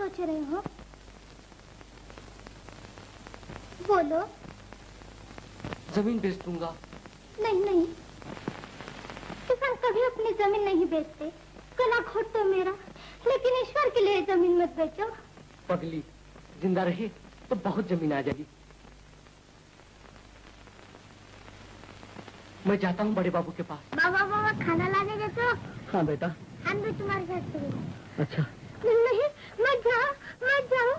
सोच रहे हो? बोलो। जमीन बेच दूंगा। नहीं नहीं, किसान कभी अपनी जमीन नहीं बेचते। गला घोट तो मेरा, लेकिन ईश्वर के लिए जमीन मत बेचो। पगली, जिंदा रही तो बहुत जमीन आ जाएगी। मैं जाता हूँ बड़े बाबू के पास। बाबा बाबा खाना लाने दे तो। हाँ बेटा। हम भी तुम्हारे साथ चलेंगे। अच्छा। नहीं, मत जाओ, मत जाओ।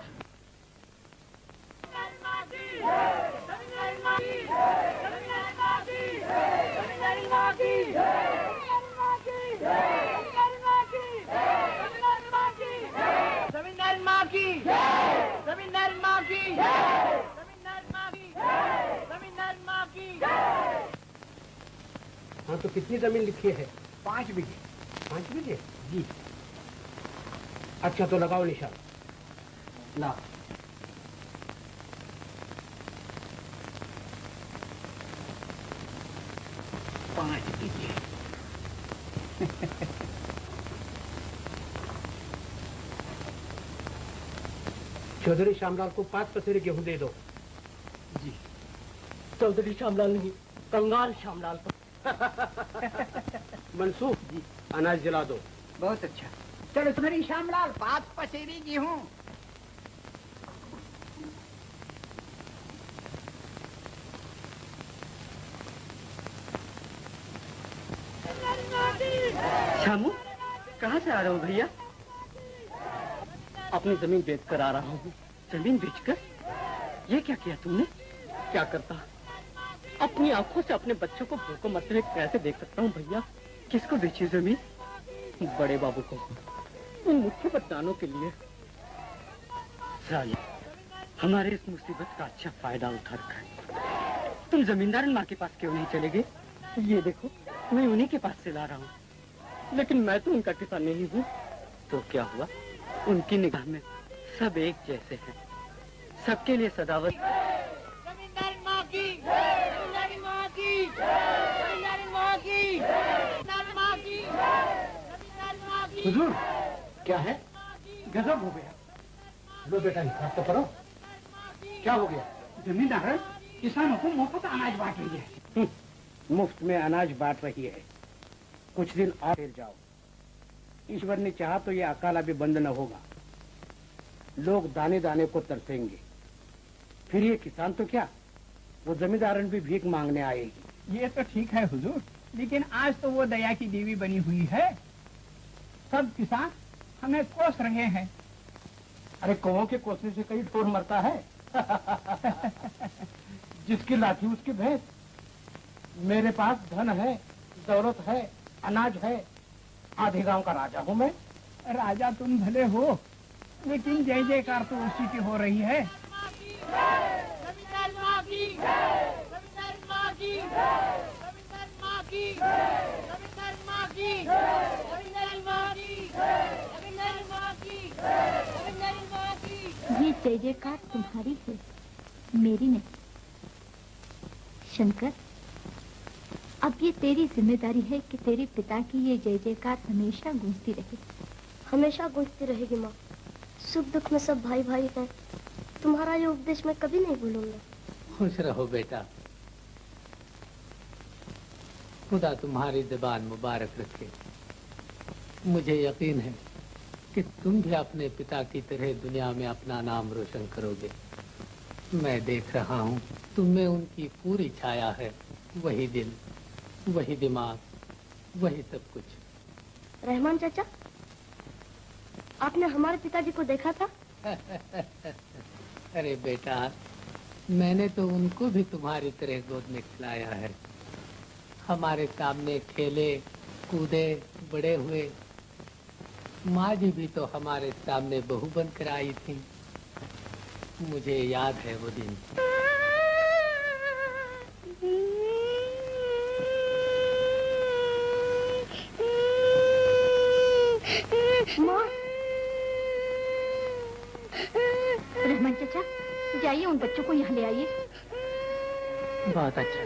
जमींदार माँ की, जमींदार माँ की, जमींदार माँ की, जमींदार माँ की। हाँ तो कितनी जमीन लिखी है? 5 बीघे। 5 बीघे? जी। अच्छा तो लगाओ निशान। ला। पाँच बीघे। चौधरी श्यामलाल को 5 पसेरे गेहूं दे दो। जी। चौधरी श्यामलाल नहीं, कंगाल श्यामलाल को। मंसूर जी, अनाज दिला दो। बहुत अच्छा। चलो चौधरी श्यामलाल, 5 पसेरी गेहूं। श्यामू, कहाँ से आ रहे हो भैया? अपनी जमीन बेच कर आ रहा हूँ। जमीन बेचकर? ये क्या किया तुमने? क्या करता? अपनी आंखों से अपने बच्चों को भूखों मरते हुए कैसे देख सकता हूँ भैया? किसको बेची जमीन? बड़े बाबू को, उन मुट्ठी पर दानों के लिए। साले, हमारे इस मुसीबत का अच्छा फायदा उठा रखा है। तुम जमींदार माँ के पास क्यों नहीं चले गए? ये देखो, मैं उन्हीं के पास से ला रहा हूँ। लेकिन मैं तो उनका किसान नहीं हूँ। तो क्या हुआ? उनकी निगाह में सब एक जैसे हैं। सबके लिए सदावत। जमींदार माँ की, जमींदार माँ की, जमींदार माँ की, जमींदार माँ की, जमींदार माँ की। हुजूर, क्या है? गजब हो गया। लो बेटा, हिसाब तो करो। क्या हो गया? जमींदार किसानों को मुफ्त अनाज बांट रही है। मुफ्त में अनाज बांट रही है। कुछ दिन और फिर जाओ। ईश्वर ने चाहा तो ये अकाला भी बंद न होगा। लोग दाने दाने को तरसेंगे। फिर ये किसान तो क्या, वो जमींदारन भी भीख मांगने आएगी। ये तो ठीक है हुजूर, लेकिन आज तो वो दया की देवी बनी हुई है। सब किसान हमें कोस रहे हैं। अरे कौओं के कोसने से कई ढोर मरता है। जिसकी लाठी उसकी भैंस। मेरे पास धन है, दौलत है, अनाज है। आधे गांव का राजा हूँ मैं। राजा तुम भले हो, लेकिन जय जयकार तो उसी की हो रही है। ये जय जयकार तुम्हारी है, मेरी नहीं। शंकर, अब ये तेरी जिम्मेदारी है कि तेरे पिता की ये जय जयकार हमेशा गूंजती रहे। हमेशा गूंजती रहेगी माँ। सुख दुख में सब भाई भाई हैं। तुम्हारा ये उपदेश मैं कभी नहीं भूलूंगा। खुश रहो बेटा। खुदा तुम्हारी ज़बान मुबारक रखे। मुझे यकीन है कि तुम भी अपने पिता की तरह दुनिया में अपना नाम रोशन करोगे। मैं देख रहा हूँ तुम में उनकी पूरी छाया है। वही दिल, वही दिमाग, वही सब कुछ। रहमान चाचा, आपने हमारे पिताजी को देखा था? अरे बेटा, मैंने तो उनको भी तुम्हारी तरह गोद में खिलाया है। हमारे सामने खेले, कूदे, बड़े हुए। माँ जी भी तो हमारे सामने बहू बनकर आई थी। मुझे याद है वो दिन। माँ, रहमान चाचा, जाइए उन बच्चों को यहाँ ले आइए। बहुत अच्छा।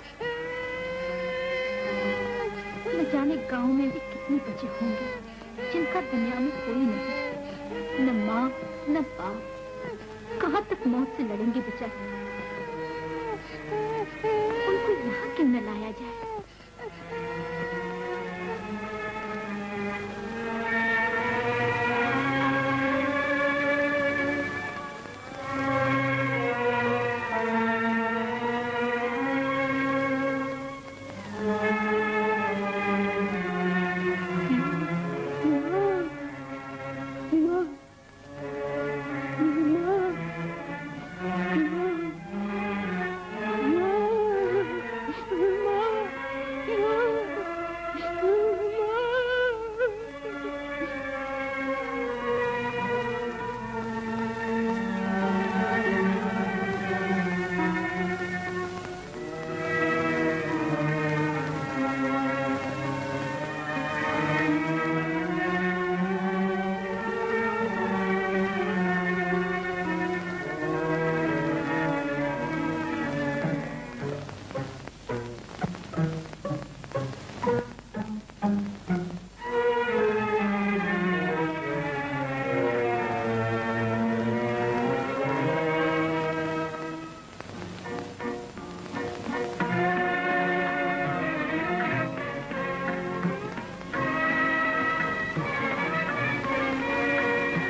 न जाने गांव में भी कितने बच्चे होंगे जिनका दुनिया में कोई नहीं, न माँ माँ न बाप, कहाँ तक मौत से लड़ेंगे बेचारे। उनको यहाँ क्यों न लाया जाए?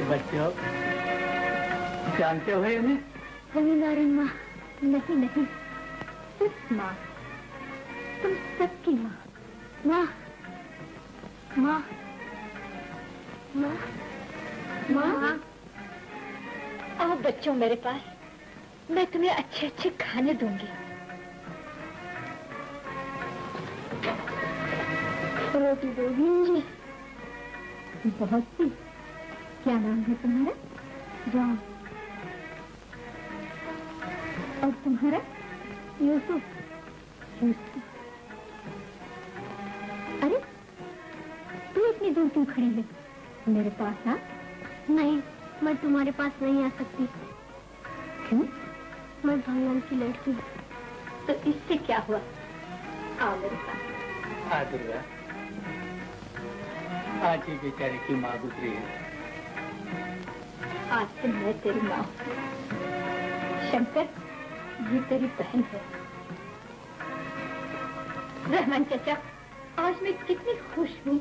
बच्चों, जानते हो इन्हें? जमींदारी माँ नहीं नहीं, सिर्फ माँ, तुम सबकी माँ। माँ माँ माँ माँ, आओ बच्चों मेरे पास, मैं तुम्हें अच्छे अच्छे खाने दूंगी। रोटी दोगी? बहुत सी। क्या नाम है तुम्हारा? जॉन। और तुम्हारा? यूसुफ। यूसुफ। अरे तू इतनी दूर क्यों खड़ी है? मेरे पास आ। नहीं, मैं तुम्हारे पास नहीं आ सकती। क्यों? मैं भगवान की लड़की हूँ। तो इससे क्या हुआ? आओ मेरे पास। हाँ दुर्गा, आज ही बेचारे की माँ गुजरी है। आज से मैं तेरी माँ हूँ। शंकर, ये तेरी बहन है। रहमान चाचा, आज मैं कितनी खुश हूँ।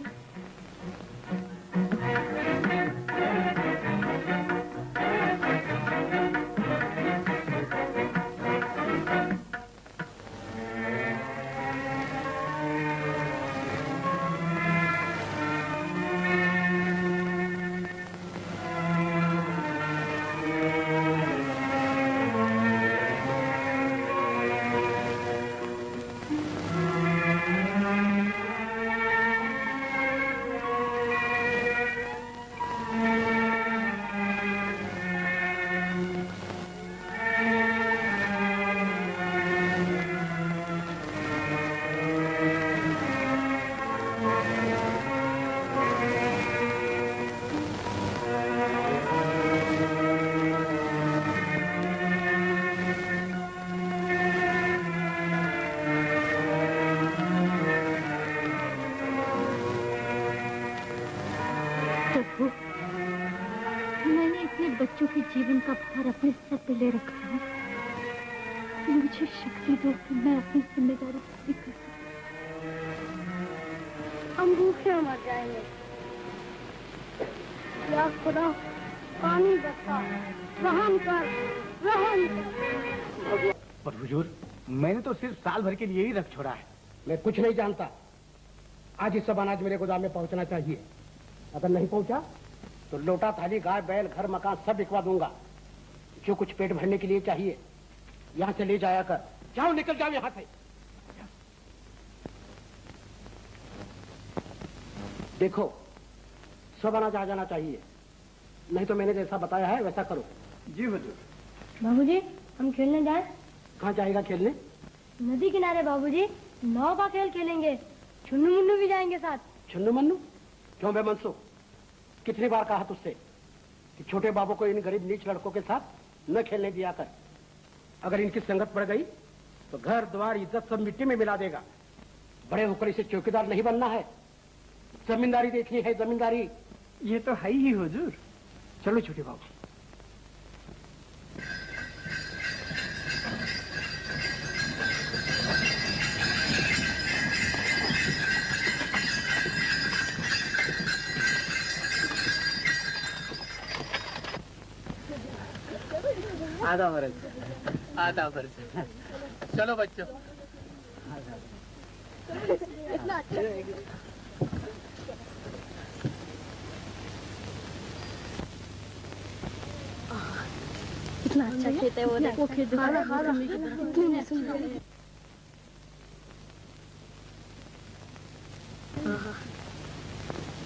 मैंने इतने बच्चों के जीवन का भार अपने सर पे ले रखा है। मुझे शक्ति दो कि मैं अपनी जिम्मेदारी पूरी कर सकूं। हम भूखे मर जाएंगे। या खुदा, पानी बरसा, रहम कर, रहम कर। पर हुजूर, मैंने तो सिर्फ साल भर के लिए ही रख छोड़ा है। मैं कुछ नहीं जानता। आज ही सब अनाज मेरे गोदाम में पहुंचना चाहिए। अगर नहीं पहुंचा तो लोटा थाली गाय बैल घर मकान सब बिकवा दूंगा। जो कुछ पेट भरने के लिए चाहिए यहाँ से ले जाया कर। जाओ, निकल जाओ यहाँ से। देखो, सब अनाज आ जाना चाहिए, नहीं तो मैंने जैसा बताया है वैसा करो। जी हुजूर। बाबूजी, हम खेलने जाएं? कहाँ जाएगा खेलने? नदी किनारे बाबूजी, नाव का खेल खेलेंगे। छुन्नू मुन्नू भी जाएंगे साथ। छुन्नू मन्नू? क्यों बे मनसू, कितनी बार कहा तुझसे कि छोटे बाबू को इन गरीब नीच लड़कों के साथ न खेलने दिया कर। अगर इनकी संगत पड़ गई तो घर द्वार इज्जत सब मिट्टी में मिला देगा। बड़े होकर इसे चौकीदार नहीं बनना है, जमींदारी देखनी है, जमींदारी। ये तो है ही हुजूर। चलो छोटे बाबू। आधा वर्ष, आधा वर्ष। चलो बच्चों। कितना अच्छा खेत है वो देखो। खेत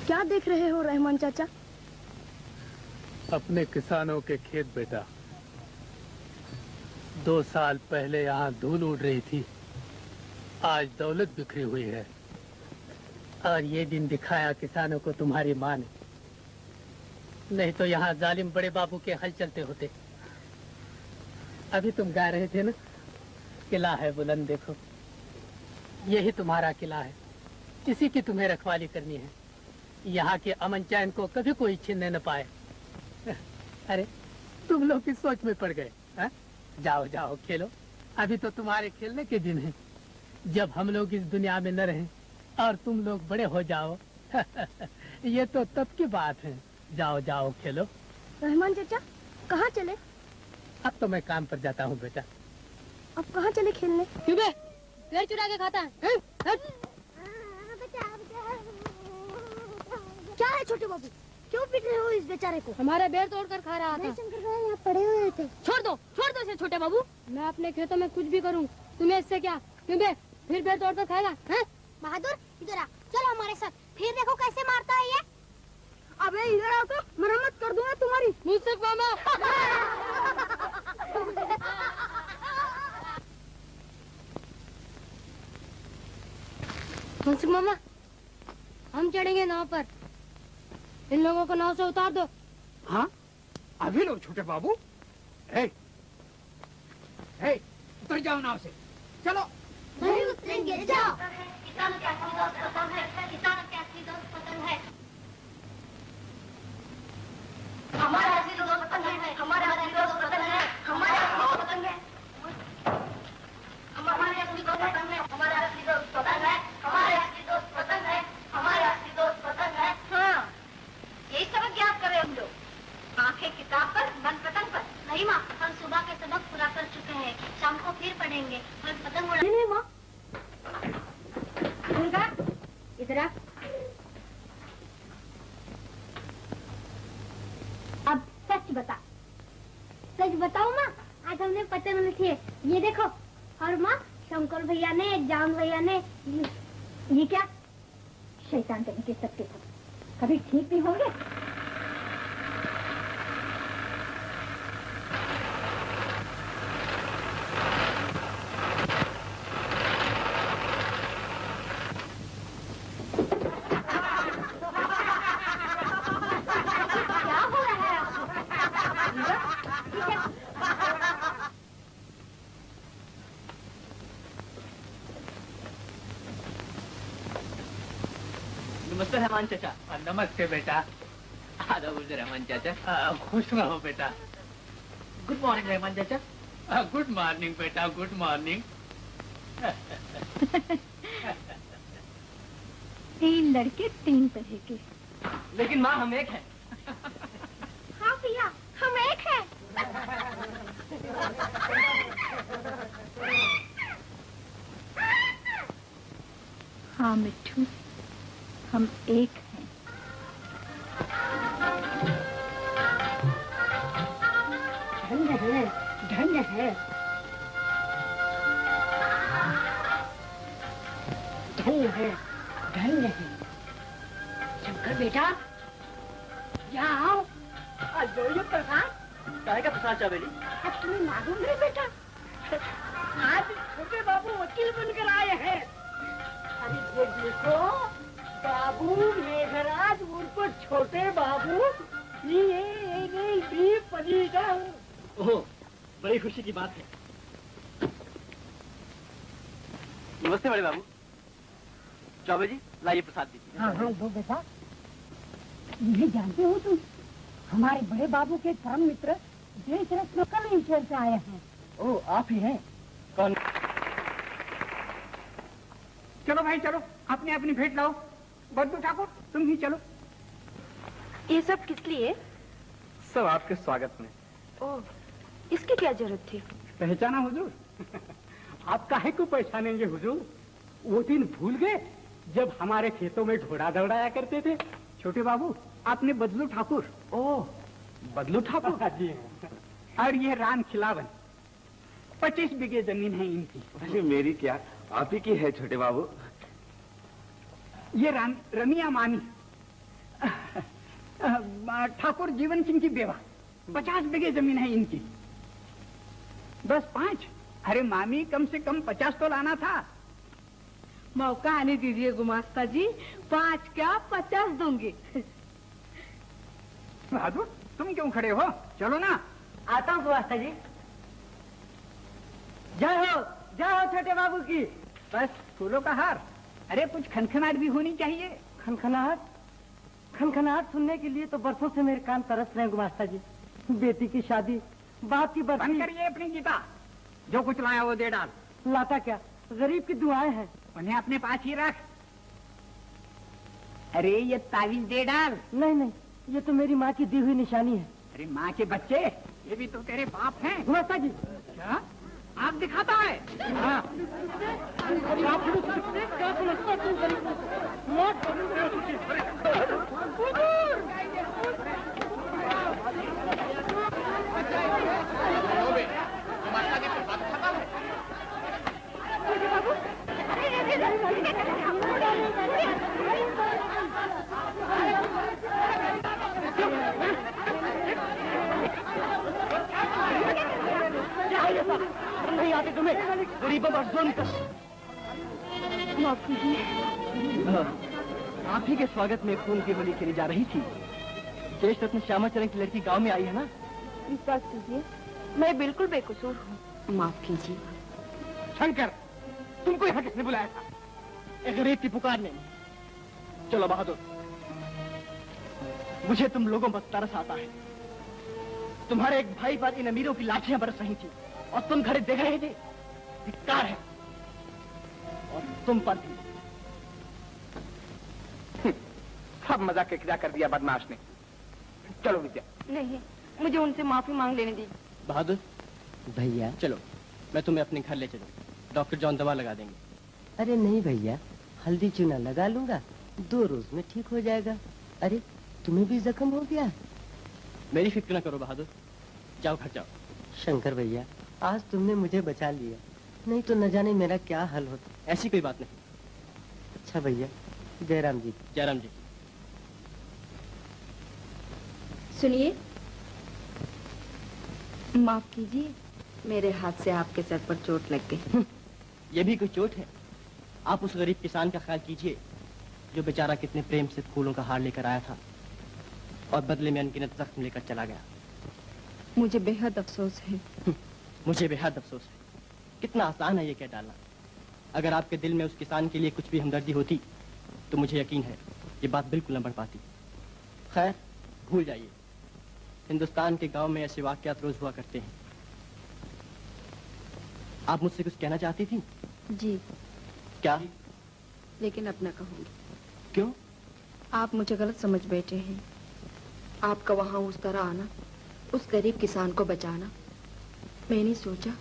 क्या देख रहे हो रहमान चाचा? अपने किसानों के खेत बेटा। 2 साल पहले यहाँ धूल उड़ रही थी, आज दौलत बिखरी हुई है। और ये दिन दिखाया किसानों को तुम्हारी माँ ने, नहीं तो यहाँ जालिम बड़े बाबू के हल चलते होते। अभी तुम गा रहे थे ना, किला है बुलंद देखो, यही तुम्हारा किला है, इसी की तुम्हें रखवाली करनी है। यहाँ के अमन चैन को कभी कोई छीनने न पाए। अरे तुम लोग की सोच में पड़ गए। जाओ जाओ खेलो, अभी तो तुम्हारे खेलने के दिन हैं। जब हम लोग इस दुनिया में न रहें और तुम लोग बड़े हो जाओ ये तो तब की बात है। जाओ जाओ खेलो। रहमान चाचा कहाँ चले? अब तो मैं काम पर जाता हूँ बेटा। अब कहाँ चले खेलने? क्यों बे? पेड़ चुरा के खाता है? क्या है छोटे बाबू, क्यों पीट रहे हो इस बेचारे को? हमारे बेर तोड़ कर खा रहा था। शंकर भाई यहाँ पड़े हुए थे। छोड़ दो इसे छोटे बाबू। मैं अपने खेतों में कुछ भी करूं, तुम्हें इससे क्या? क्यों बे? फिर बेर तोड़ कर खाएगा? हैं? बहादुर इधर आ, चलो हमारे साथ, फिर देखो कैसे मारता है ये। अबे इधर आओ तो मरम्मत कर दूंगा तुम्हारी। मुझसे मामा। मुझसे मामा, हम चढ़ेंगे नाव पर, इन लोगों को नाव से उतार दो। हाँ अभी लो छोटे बाबू। हे, हे, उतर जाओ नाव से, चलो। नहीं उतरेंगे, जाओ। किसानों के असली दोस्त पतंग है, किसानों के असली दोस्त पतंग है। हमारा असली दोस्त पतंग है, हमारा असली दोस्त पतंग है, हमारा असली दोस्त पतंग है, हमारे असली दोस्त पतंग है, हमारा असली दोस्त पतंग है, हमारे असली दोस्त पतंग है, हमारा असली दोस्त पतंग है। हाँ, यही सबक याद कर रहे हम लोग। आंखें किताब पर, मन पतंग पर। नहीं माँ, हम सुबह के सबक पूरा कर चुके हैं, शाम को फिर पढ़ेंगे। हम पतंग उड़ा। नहीं माँ, दुर्गा इधर आ। अब सच बता। सच बताओ माँ, आज हमने पतंग उड़ाई थी। ये देखो। और माँ, शंकर भैया ने, जान भैया ने, ये क्या? शैतान करने के सबके सब कभी ठीक नहीं होंगे। क्या हो रहा है आपको? नमस्ते रहमान चाचा। नमस्ते बेटा। आधा बोलते रहमान चाचा। खुश रहो बेटा। गुड मॉर्निंग रहमान चाचा। गुड मॉर्निंग बेटा, गुड मॉर्निंग। 3 लड़के 3 तरह के। लेकिन माँ हम एक हैं। हाँ भैया, हम एक हैं। हाँ मिट्ठू, हम एक हैं। धन्य है, धन्य है, धन्य है, धन्य है। शंकर बेटा, यहाँ आओ। जो प्रसाद काहे का प्रसाद चावेली? अब तुम्हें मालूम है बेटा, आज छोटे बाबू वकील बनकर आए हैं। अरे देखो, बाबू मेघराज उनको छोटे बाबू पनीगा। ओह, बड़ी खुशी की बात है। नमस्ते बड़े बाबू। चौबे जी, लाइए प्रसाद दीजिए। हाँ हाँ, दो बेटा। इन्हें जानते हो तुम? हमारे बड़े बाबू के परम मित्र देश रत्न कल ही शहर से आए हैं। ओ, आप ही हैं? कौन? चलो भाई चलो, अपनी अपनी भेंट लाओ। बद्दू ठाकुर तुम ही चलो। ये सब किस लिए? सब आपके स्वागत में। ओह, इसकी क्या जरूरत थी? पहचाना हुजूर? आप काहे को पहचानेंगे हुजूर? वो दिन भूल गए जब हमारे खेतों में घोड़ा दौड़ाया करते थे? छोटे बाबू, आपने बदलू ठाकुर। ओह, बदलू ठाकुर? जी। और ये राम खिलावन, 25 बीघे जमीन है इनकी। अरे मेरी क्या, आप ही की है छोटे बाबू। ये रमिया मानी, ठाकुर जीवन सिंह की बेवा, 50 बीघे जमीन है इनकी। बस 5? अरे मामी, कम से कम 50 तो लाना था। मौका आने दीजिए गुमास्ता जी, 5 क्या 50 दूंगी। बहादुर, तुम क्यों खड़े हो? चलो ना। आता हूँ गुमास्ता जी। जय हो छोटे बाबू की। बस फूलों का हार। अरे कुछ खनखनाहट भी होनी चाहिए। खनखनाहट सुनने के लिए तो बरसों से मेरे कान तरस रहे हैं गुमास्ता जी। बेटी की शादी, बाप की बंद बरसी। करिए अपनी गीता, जो कुछ लाया वो दे डाल। लाता क्या, गरीब की दुआएं हैं। उन्हें अपने पास ही रख। अरे ये तावीज दे डाल। नहीं, ये तो मेरी माँ की दी हुई निशानी है। अरे माँ के बच्चे, ये भी तो तेरे बाप हैं। गुमास्ता जी, क्या आप दिखाता है? हाँ। नहीं आते तुम्हें, गरीबों पर जुल्म कर। माफ कीजिए। आप ही के स्वागत में खून की बलि खेली जा रही थी। देश रत्न श्यामाचरण की लड़की गांव में आई है ना? विश्वास कीजिए, मैं बिल्कुल बेकसूर हूँ। माफ कीजिए। शंकर, तुमको यहाँ किसने बुलाया था? एक गरीब की पुकार ने। चलो बहादुर, मुझे तुम लोगों पर तरस आता है। तुम्हारे एक भाई पर इन अमीरों की लाठियां बरस रही थी और तुम खड़े देख रहे थे। धिक्कार है। और तुम पर भी। सब मजाक के किया कर दिया बदमाश ने। चलो विद्या। नहीं, मुझे उनसे माफी मांग लेने दीजिए। बहादुर भैया, चलो, मैं तुम्हें अपने घर ले चलूं। डॉक्टर जॉन दवा लगा देंगे। अरे नहीं भैया, हल्दी चूना लगा लूंगा, 2 रोज में ठीक हो जाएगा। अरे तुम्हें भी जख्म हो गया? मेरी फिक्र न करो बहादुर, जाओ घर जाओ। शंकर भैया, आज तुमने मुझे बचा लिया, नहीं तो न जाने मेरा क्या हाल होता। ऐसी कोई बात नहीं। अच्छा भैया, जयराम जी। जयराम जी। सुनिए, माफ कीजिए, मेरे हाथ से आपके सर पर चोट लग गई। ये भी कोई चोट है? आप उस गरीब किसान का ख्याल कीजिए जो बेचारा कितने प्रेम से फूलों का हार लेकर आया था और बदले में अनगिनत जख्म लेकर चला गया। मुझे बेहद अफसोस है। मुझे बेहद अफसोस है। कितना आसान है ये कह डालना। अगर आपके दिल में उस किसान के लिए कुछ भी हमदर्दी होती तो मुझे यकीन है ये बात बिल्कुल न बढ़ पाती। खैर, भूल जाइए। हिंदुस्तान के गांव में ऐसे वाकयात रोज हुआ करते हैं। आप मुझसे कुछ कहना चाहती थी? जी, क्या? लेकिन अब न कहूँगी। क्यों? आप मुझे गलत समझ बैठे हैं। आपका वहाँ उस तरह आना, उस गरीब किसान को बचाना, मैंने सोचा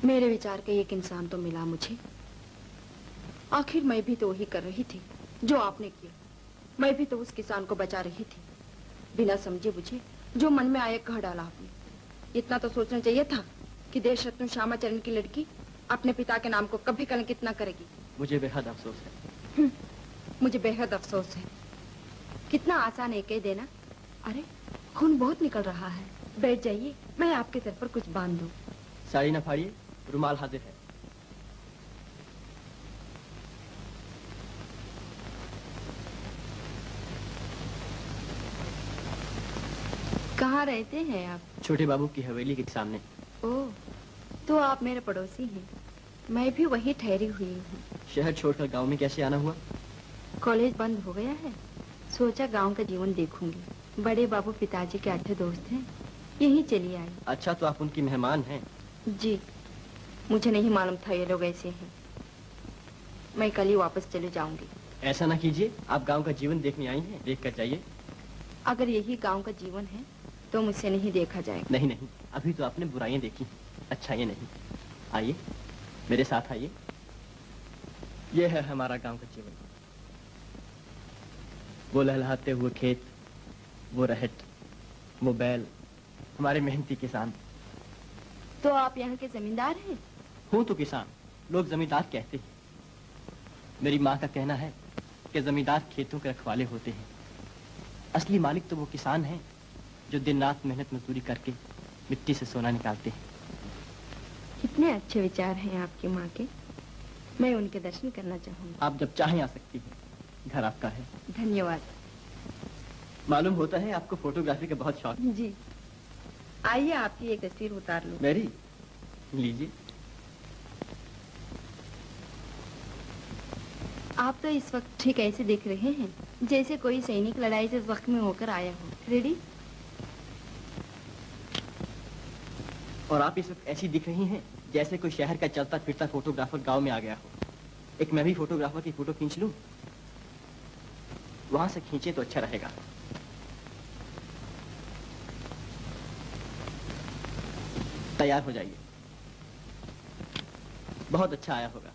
मेरे विचार का एक इंसान तो मिला मुझे। आखिर मैं भी तो वही कर रही थी जो आपने किया। मैं भी तो उस किसान को बचा रही थी। बिना समझे बुझे जो मन में आया कह डाला आपने। इतना तो सोचना चाहिए था कि देश रत्न श्यामाचरण की लड़की अपने पिता के नाम को कभी कलंकित न करेगी। मुझे बेहद अफसोस है। मुझे बेहद अफसोस है। कितना आसान है कह देना। अरे, खून बहुत निकल रहा है। बैठ जाइए, मैं आपके सर पर कुछ बांध दूं। साड़ी न फाड़िए, रुमाल हाजिर है। कहाँ रहते हैं आप? छोटे बाबू की हवेली के सामने। ओह, तो आप मेरे पड़ोसी हैं। मैं भी वहीं ठहरी हुई हूँ। शहर छोड़कर गांव में कैसे आना हुआ? कॉलेज बंद हो गया है, सोचा गांव का जीवन देखूंगी। बड़े बाबू पिताजी के अच्छे दोस्त हैं, यहीं चली आई। अच्छा, तो आप उनकी मेहमान हैं? जी, मुझे नहीं मालूम था ये लोग ऐसे हैं। मैं कल ही वापस चले जाऊंगी। ऐसा ना कीजिए, आप गांव का जीवन देखने आई हैं, देख कर जाइए। अगर यही गांव का जीवन है तो मुझसे नहीं देखा जाएगा। नहीं नहीं, अभी तो आपने बुराइयां देखी, अच्छा ये नहीं। आइए, मेरे साथ आइए। ये है हमारा गांव का जीवन। वो लहलहाते हुए खेत, वो रहट, वो बैल, हमारे मेहनती किसान। तो आप यहाँ के जमींदार हैं? हूँ तो किसान, लोग जमींदार कहते हैं। मेरी माँ का कहना है कि जमींदार खेतों के रखवाले होते हैं। असली मालिक तो वो किसान हैं जो दिन रात मेहनत मजदूरी करके मिट्टी से सोना निकालते हैं। कितने अच्छे विचार हैं आपकी माँ के। मैं उनके दर्शन करना चाहूंगी। आप जब चाहें आ सकती हैं, घर आपका है। धन्यवाद। मालूम होता है आपको फोटोग्राफी का बहुत शौक है। जी, आइए आपकी एक तस्वीर उतार लूं। मेरी? लीजिए। आप तो इस वक्त ठीक ऐसे दिख रहे हैं जैसे कोई सैनिक लड़ाई से जख्मी होकर आया हो। रेडी? और आप इस वक्त ऐसी दिख रही हैं जैसे कोई शहर का चलता फिरता फोटोग्राफर गांव में आ गया हो। एक मैं भी फोटोग्राफर की फोटो खींच लूं? वहां से खींचे तो अच्छा रहेगा। तैयार हो जाइए, बहुत अच्छा आया होगा।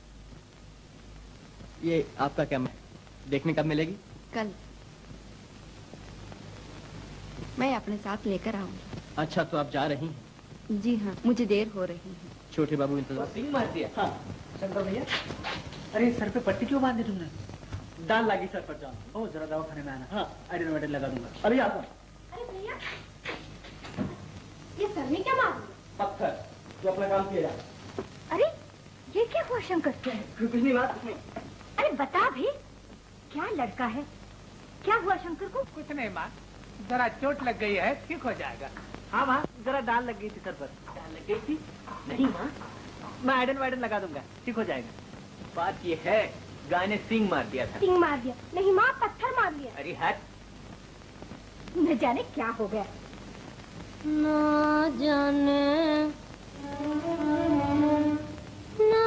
ये आपका कैमरा देखने कब मिलेगी? कल। मैं अपने साथ लेकर आऊंगी। अच्छा, तो आप जा रही हैं? जी हाँ, मुझे देर हो रही है। छोटे बाबू इंतजार। सिंह मार दिया। हाँ। शंकर भैया, अरे सर पे पट्टी क्यों बांधी तुमने? दाल लगी सर पर, जान। ओ जरा दवा खाने में आना। हाँ, आयरन वायरन लगा दूंगा। अभी आता हूँ। अरे भैया, ये सर में क्या मार दिया? पत्थर, जो अपना काम किया जाए। अरे ये क्या हुआ शंकर? कुछ नहीं बात नहीं। अरे बता भी, क्या लड़का है? क्या हुआ शंकर को? कुछ नहीं माँ, जरा चोट लग गई है, ठीक हो जाएगा। हाँ माँ, जरा दाल लग गई थी सर पर। दाल लग गई थी? नहीं माँ, मैं आयरन वायरन लगा दूंगा, ठीक हो जाएगा। बात ये है, गाय ने सिंग मार दिया था। सिंह मार दिया? नहीं माँ, पत्थर मार दिया। अरे हट। न जाने क्या हो गया। ना जाने ना।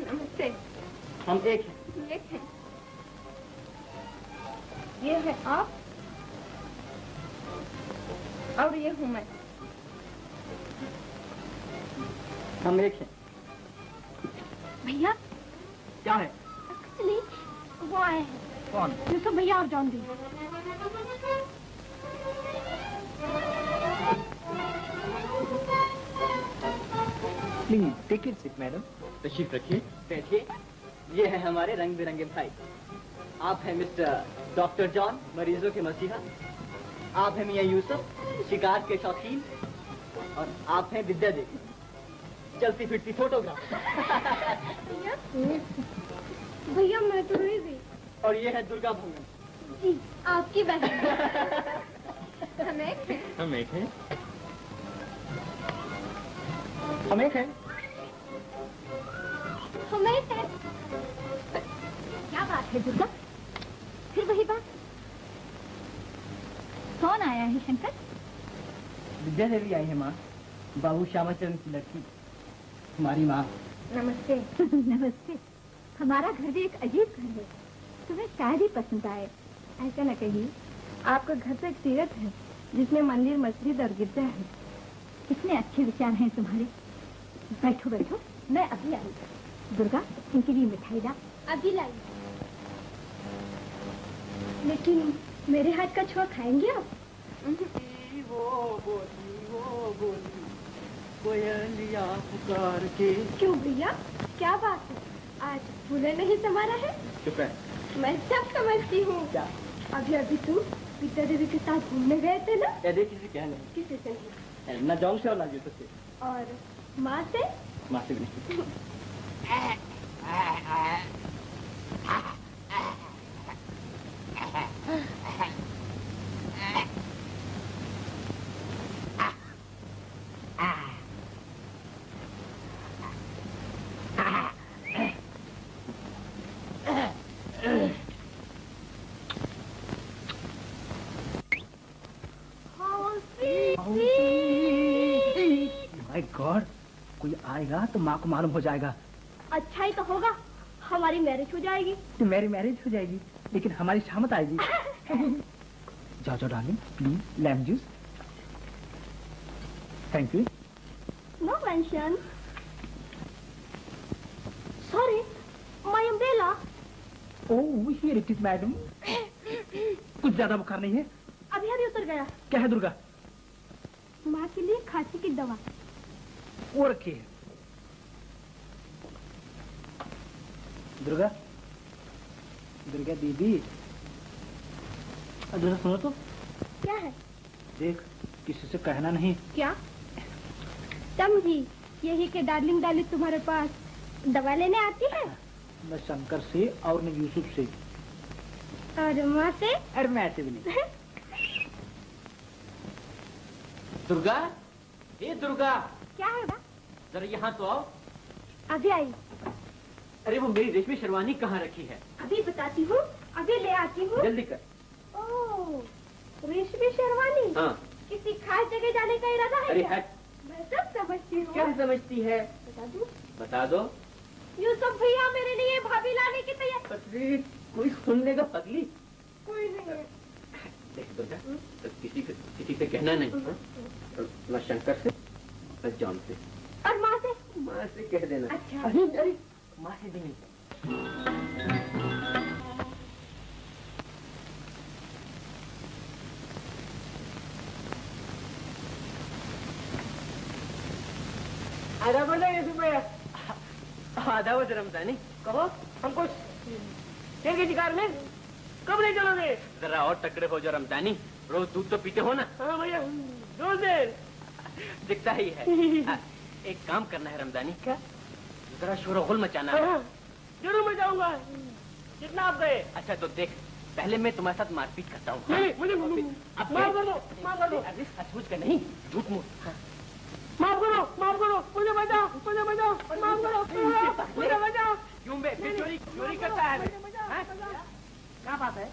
नमस्ते। हम एक हैं। एक है। ये है आप और ये हूँ मैं। हम एक हैं। भैया क्या है? कुछ नहीं, वो आए हैं। कौन? यूसुफ भैया और जॉन दी। Please take it seat madam. तशरीफ रखिए, बैठिए। ये है हमारे रंग बिरंगे भाई। आप हैं मिस्टर डॉक्टर जॉन, मरीजों के मसीहा। आप हैं मियां यूसुफ, शिकार के शौकीन। और आप हैं विद्या देवी, चलती फिरती फोटोग्राफ। भैया मैं तो रह गई। और ये है दुर्गा भंगन। जी, आपकी बहन। हम एक हैं। हम एक हैं। हम एक हैं। हम एक हैं। क्या बात है दुर्गा? फिर वही बात। कौन आया है शंकर? विद्या देवी आई है माँ, बाबू श्यामाचरण की लड़की, हमारी माँ। नमस्ते। नमस्ते। हमारा घर भी एक अजीब घर है, तुम्हें शायद ही पसंद आए। ऐसा न कहिए, आपका घर तो एक तीर्थ है जिसमें मंदिर, मस्जिद और गिरजा है। कितने अच्छे विचार हैं तुम्हारे। बैठो बैठो, मैं अभी आई। दुर्गा, इनके लिए मिठाई ला। अभी लाई। लेकिन मेरे हाथ का छोआ खाएंगे आप? वो बोली कोयलिया पुकार के। क्यों भैया, क्या बात है? आज फूले नहीं संवारा है? चुप है। मैं सब समझती हूँ। क्या? अभी अभी तू विद्या देवी के साथ घूमने गए थे ना? क्या देखी क्या नहीं? किसी से नहीं। ना जॉन से और ना यूसुफ से। और माँ से? माँ से भी नहीं। गॉड, कोई आएगा तो माँ को मालूम हो जाएगा। अच्छा ही तो होगा, हमारी मैरिज हो जाएगी। तो मेरी मैरिज हो जाएगी, लेकिन हमारी शामत आएगी। जाओ जाओ darling, please lemon juice. Thank you. No mention. Sorry, my umbrella. Oh here it is madam. कुछ ज्यादा बुखार नहीं है? अभी अभी उतर गया। क्या है दुर्गा? माँ के लिए खांसी की दवा। वो रखी है। दुर्गा, दुर्गा दीदी, दुर्गा सुनो तो। क्या है? देख, किसी से कहना नहीं। क्या? समझी, यही के डार्लिंग डार्लिंग तुम्हारे पास दवा लेने आती है? मैं शंकर से और न यूसुफ से। और माँ से? अरे मैं ऐसे भी नहीं। दुर्गा, ये दुर्गा, क्या है बा? जरा यहाँ तो आओ। अभी आई। अरे वो मेरी रेशमी शेरवानी कहाँ रखी है? अभी बताती हूँ, अभी ले आती हूँ। जल्दी कर। ओह, रेशमी शेरवानी। हाँ। किसी खास जगह जाने का इरादा है अरे क्या? हट। मैं सब समझती हूँ। क्या समझती है? बता दूँ? बता दो। यूसुफ भैया मेरे लिए भाभी लाने की तैयार। अरे कोई सुन लेगा पगली। कोई नहीं है। देख दुर्गा, तो किसी से कहना नहीं। हाँ? न शंकर से न जॉन से। और माँ से? माँ से कह देना। अच्छा। अरे माँ से भी नहीं। आधा बजा यूसुफ भैया। आधा बज रमजानी। कहो, हमको शेर की शिकार में कब ले चलोगे? जरा और तकड़े हो जाओ रमजानी, रोज दूध तो पीते हो ना? हाँ भैया, रोज देर। दिखता ही है। एक काम करना है रमजानी। क्या? जरा शोर मचाना है। हाँ, जरूर मैं जाऊंगा, जितना आप गए। अच्छा तो देख, पहले मैं तुम्हारे साथ मारपीट करता हूँ। नहीं, मुझे अब माफ कर दो, माफ कर दो। अरे सचमुच का नहीं, झूठ मूठ। माफ करो, माफ करो, मुझे बचाओ, मुझे बचाओ, माफ करो, मुझे बचाओ। क्यों बे, चोरी करता है? हाँ? क्या बात है?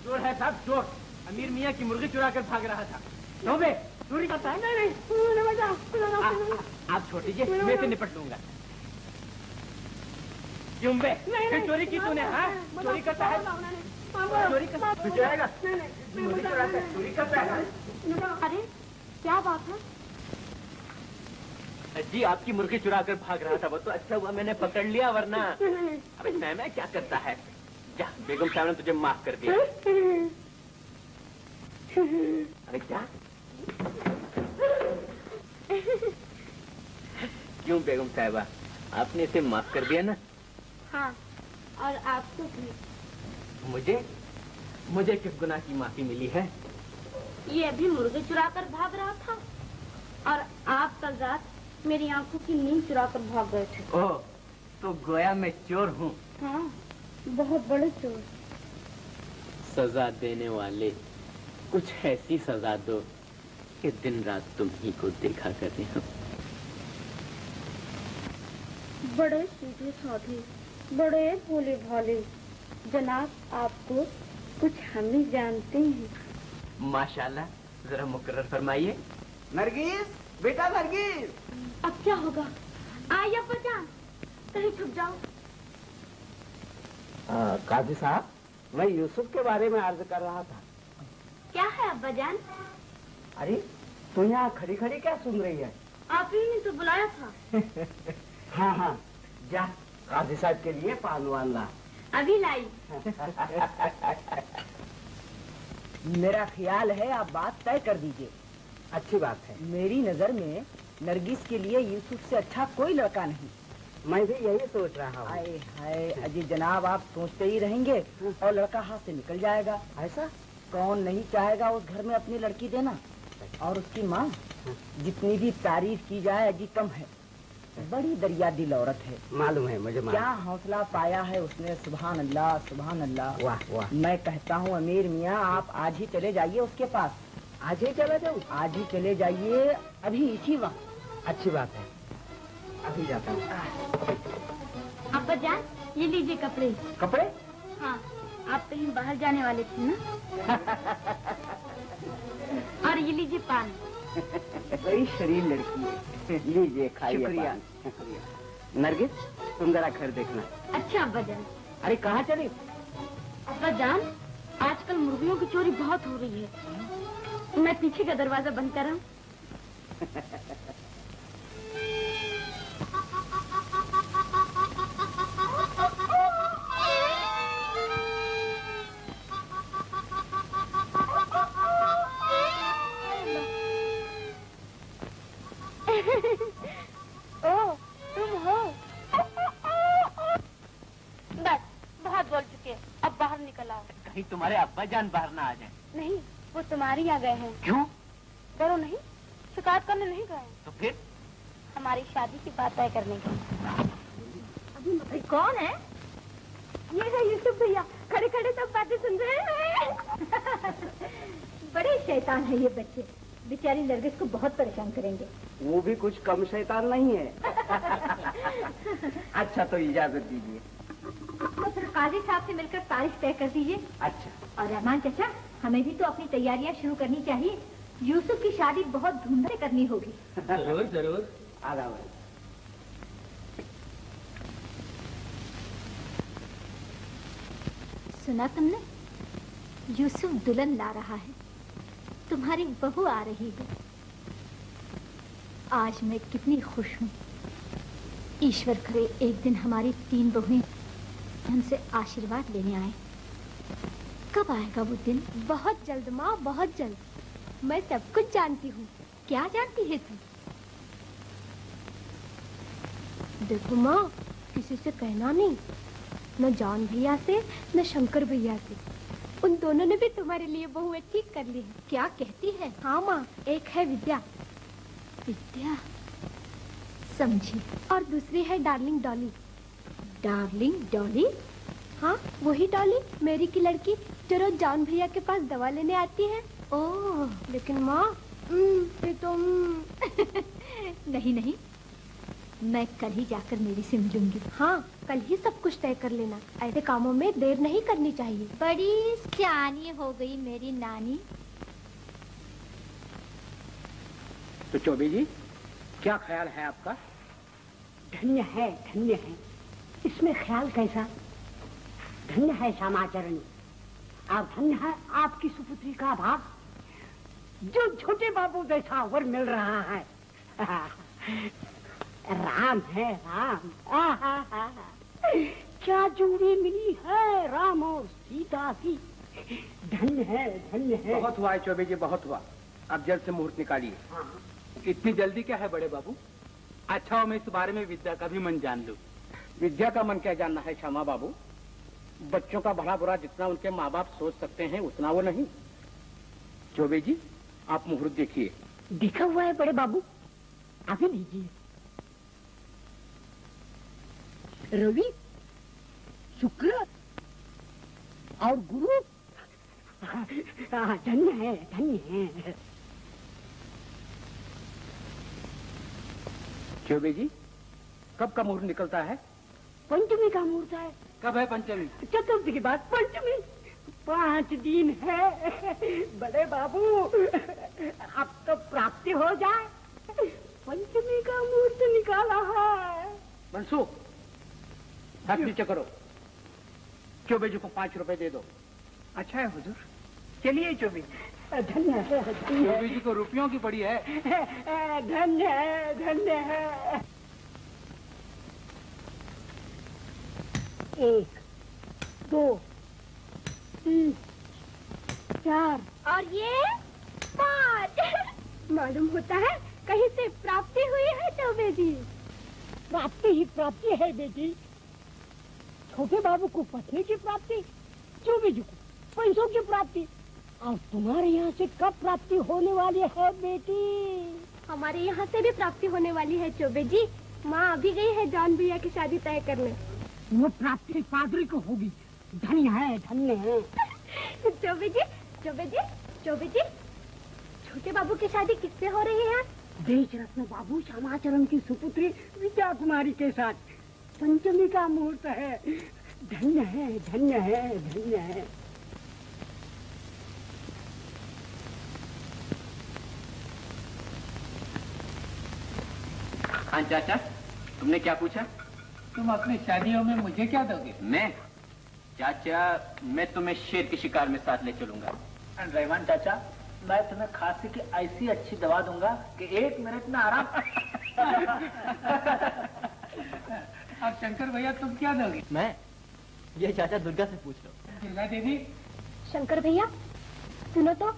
चोर है साहब, चोर। अमीर मियाँ की मुर्गी चुरा कर भाग रहा था। क्यों बे, चोरी करता है? नहीं, मुझे बचाओ। आप छोड़ दीजिए, मैं से निपट लूंगा। क्यों बे, फिर चोरी की तूने? हाँ, चोरी करता है? चोरी करता है? मुर्गी चुराता है, चोरी करता है? अरे क्या बात है? जी आपकी मुर्गी चुरा कर भाग रहा था, वो तो अच्छा हुआ मैंने पकड़ लिया, वरना अबे मैं क्या करता है? जा, बेगम साहब ने तुझे माफ कर दिया। अरे क्या? क्यों बेगम साहिबा, आपने इसे माफ कर दिया ना? हाँ, और आपको भी। मुझे किस गुनाह की माफी मिली है? ये अभी मुर्गे चुरा कर भाग रहा था और आप कल रात मेरी आंखों की नींद चुरा कर भाग गए थे। ओह, तो गोया मैं चोर हूँ। हाँ, बहुत बड़े चोर। सजा देने वाले, कुछ ऐसी सजा दो कि दिन रात तुम ही को देखा करें हम। बड़े सीधे साधे, बड़े भोले भाले, जनाब आपको कुछ हम ही जानते हैं। माशाल्लाह, जरा मुकर्रर फरमाइए। नरगिस, बेटा नरगिस। अब क्या होगा? आइए अब्बाजान, कहीं छुप जाओ। काजी साहब, मैं यूसुफ के बारे में अर्ज कर रहा था। क्या है अब्बाजान? अरे तू यहाँ खड़ी खड़ी क्या सुन रही है? आप ही ने तो बुलाया था। हाँ हाँ, जा काजी साहब के लिए पानवान ला। अभी लाई। मेरा ख्याल है आप बात तय कर दीजिए। अच्छी बात है। मेरी नजर में नरगिस के लिए यूसुफ से अच्छा कोई लड़का नहीं। मैं भी यही सोच रहा हूँ। हाय हाय अजी जनाब, आप सोचते ही रहेंगे और लड़का हाथ से निकल जाएगा। ऐसा? कौन नहीं चाहेगा उस घर में अपनी लड़की देना? और उसकी माँ, जितनी भी तारीफ की जाए अजी कम है। बड़ी दरिया दिल औरत है। मालूम है मुझे, मालूम। क्या हौसला पाया है उसने, सुभान अल्लाह सुभान अल्लाह। वाह वाह। मैं कहता हूँ अमीर मियाँ, आप आज ही चले जाइए उसके पास। आज ही चला जाऊँ? आज ही चले जाइए, अभी इसी वक्त। अच्छी बात है, अभी जाता हूँ। अब्बाजान, ये लीजिए कपड़े। कपड़े? हाँ, आप कहीं बाहर जाने वाले थे ना? और ये लीजिए पान। बड़ी शरीर लड़की है। लीजिए खाइए। शुक्रिया। नरगिस, तुम जरा घर देखना। अच्छा अब्बा जान। अरे कहाँ चले? अब्बा जान, आजकल मुर्गियों की चोरी बहुत हो रही है। मैं पीछे का दरवाजा बंद कर रहा हूँ। ओ, तुम हो? बस, बहुत बोल चुके, अब बाहर निकल आओ। कहीं तुम्हारे अब्बा जान बाहर ना आ जाए। नहीं, वो तुम्हारे यहाँ गए हैं। क्यों? डरो नहीं, शिकायत करने नहीं गए। तो फिर? हमारी शादी की बात तय करने गए। अभी कौन है? ये है यूसुफ भैया, खड़े खड़े सब बातें सुन रहे हैं। बड़े शैतान है ये बच्चे, बेचारी नरगिस को बहुत परेशान करेंगे। वो भी कुछ कम शैतान नहीं है। अच्छा तो इजाजत दीजिए। तो फिर काजी साहब से मिलकर तारीख तय कर दीजिए। अच्छा। और रहमान चाचा, हमें भी तो अपनी तैयारियां शुरू करनी चाहिए। यूसुफ की शादी बहुत धूमधाम से करनी होगी। जरूर जरूर। आधा सुना तुमने? यूसुफ दुल्हन ला रहा है, तुम्हारी बहू आ रही है। आज मैं कितनी खुश हूँ। ईश्वर करे एक दिन हमारी 3 बहुएं हमसे आशीर्वाद लेने आए। कब आएगा वो दिन? बहुत जल्द माँ, बहुत जल्द। मैं सब कुछ जानती हूँ। क्या जानती है तू? देखो माँ, किसी से कहना नहीं, न जॉन भैया से न शंकर भैया से। उन दोनों ने भी तुम्हारे लिए बहुएं ठीक कर ली है। क्या कहती है? हाँ माँ, एक है विद्या। विद्या समझी। और दूसरी है डार्लिंग डॉली। डार्लिंग डॉली? हाँ, वही डॉली, मेरी की लड़की जो रोज जॉन भैया के पास दवा लेने आती है। ओह, लेकिन माँ ये तो नहीं नहीं, मैं कल ही जाकर मेरी से मिलूंगी। हाँ, कल ही सब कुछ तय कर लेना। ऐसे कामों में देर नहीं करनी चाहिए। बड़ी सियानी हो गई मेरी नानी। तो चौबे जी, क्या ख्याल है आपका? धन्य है, धन्य है। इसमें ख्याल कैसा? धन्य है श्यामाचरण, और धन्य है आपकी सुपुत्री का भाग, जो छोटे बाबू जैसा वर मिल रहा है। राम है राम। क्या जोड़ी मिली है राम और सीता की। धन्य है, धन्य है। बहुत हुआ है चौबे जी, बहुत हुआ। अब जल्द से मुहूर्त निकालिए। इतनी जल्दी क्या है बड़े बाबू? अच्छा, मैं इस बारे में विद्या का भी मन जान लूं। विद्या का मन क्या जानना है श्यामा बाबू? बच्चों का भला बुरा जितना उनके माँ बाप सोच सकते हैं उतना वो नहीं। चौबे जी, आप मुहूर्त देखिए। दिखा हुआ है बड़े बाबू, आगे दीजिए। रवि, शुक्र और गुरु। धन्य है, धन्य है। चौबे जी, कब का मुहूर्त निकलता है? पंचमी का मुहूर्त है। कब है पंचमी? चतुर्थी के बाद पंचमी। 5 दिन है बड़े बाबू, अब तो प्राप्ति हो जाए। पंचमी का मुहूर्त निकाला है। मनसूख, हाथ नीचे करो। चौबे जी को 5 रुपए दे दो। अच्छा है हुजूर। चलिए चौबे। धन्य है, चौबे जी को रुपयों की पड़ी है। धन्य है, धन्य है। 1, 2, 3, 4 और ये 5। मालूम होता है कहीं से प्राप्ति हुई है चौबे जी। प्राप्ति ही प्राप्ति है बेटी। छोटे बाबू को पत्नी की प्राप्ति, चौबे जी को पैसों की प्राप्ति, और तुम्हारे यहाँ से कब प्राप्ति होने वाली है बेटी? हमारे यहाँ से भी प्राप्ति होने वाली है चौबे जी। माँ अभी गई है जॉन भैया की शादी तय करने। वो प्राप्ति पादरी को होगी। धन्य है, धन्य है। चौबे जी, चौबे जी, चौबे जी, छोटे बाबू की शादी किससे हो रही है? देश रत्न बाबू श्यामाचरण की सुपुत्री विद्या कुमारी के साथ पंचमी का मुहूर्त है। धन्य है, धन्य है, धन्य है। हाँ चाचा, तुमने क्या पूछा? तुम अपनी शादियों में मुझे क्या दोगे? मैं? चाचा, मैं तुम्हें शेर के शिकार में साथ ले चलूंगा। रहमान चाचा, मैं तुम्हें खांसी की ऐसी अच्छी दवा दूंगा कि 1 मिनट में आराम। अब शंकर भैया तुम क्या दोगे? मैं? ये चाचा दुर्गा से पूछ लो। दुर्गा देवी। शंकर भैया सुनो तो।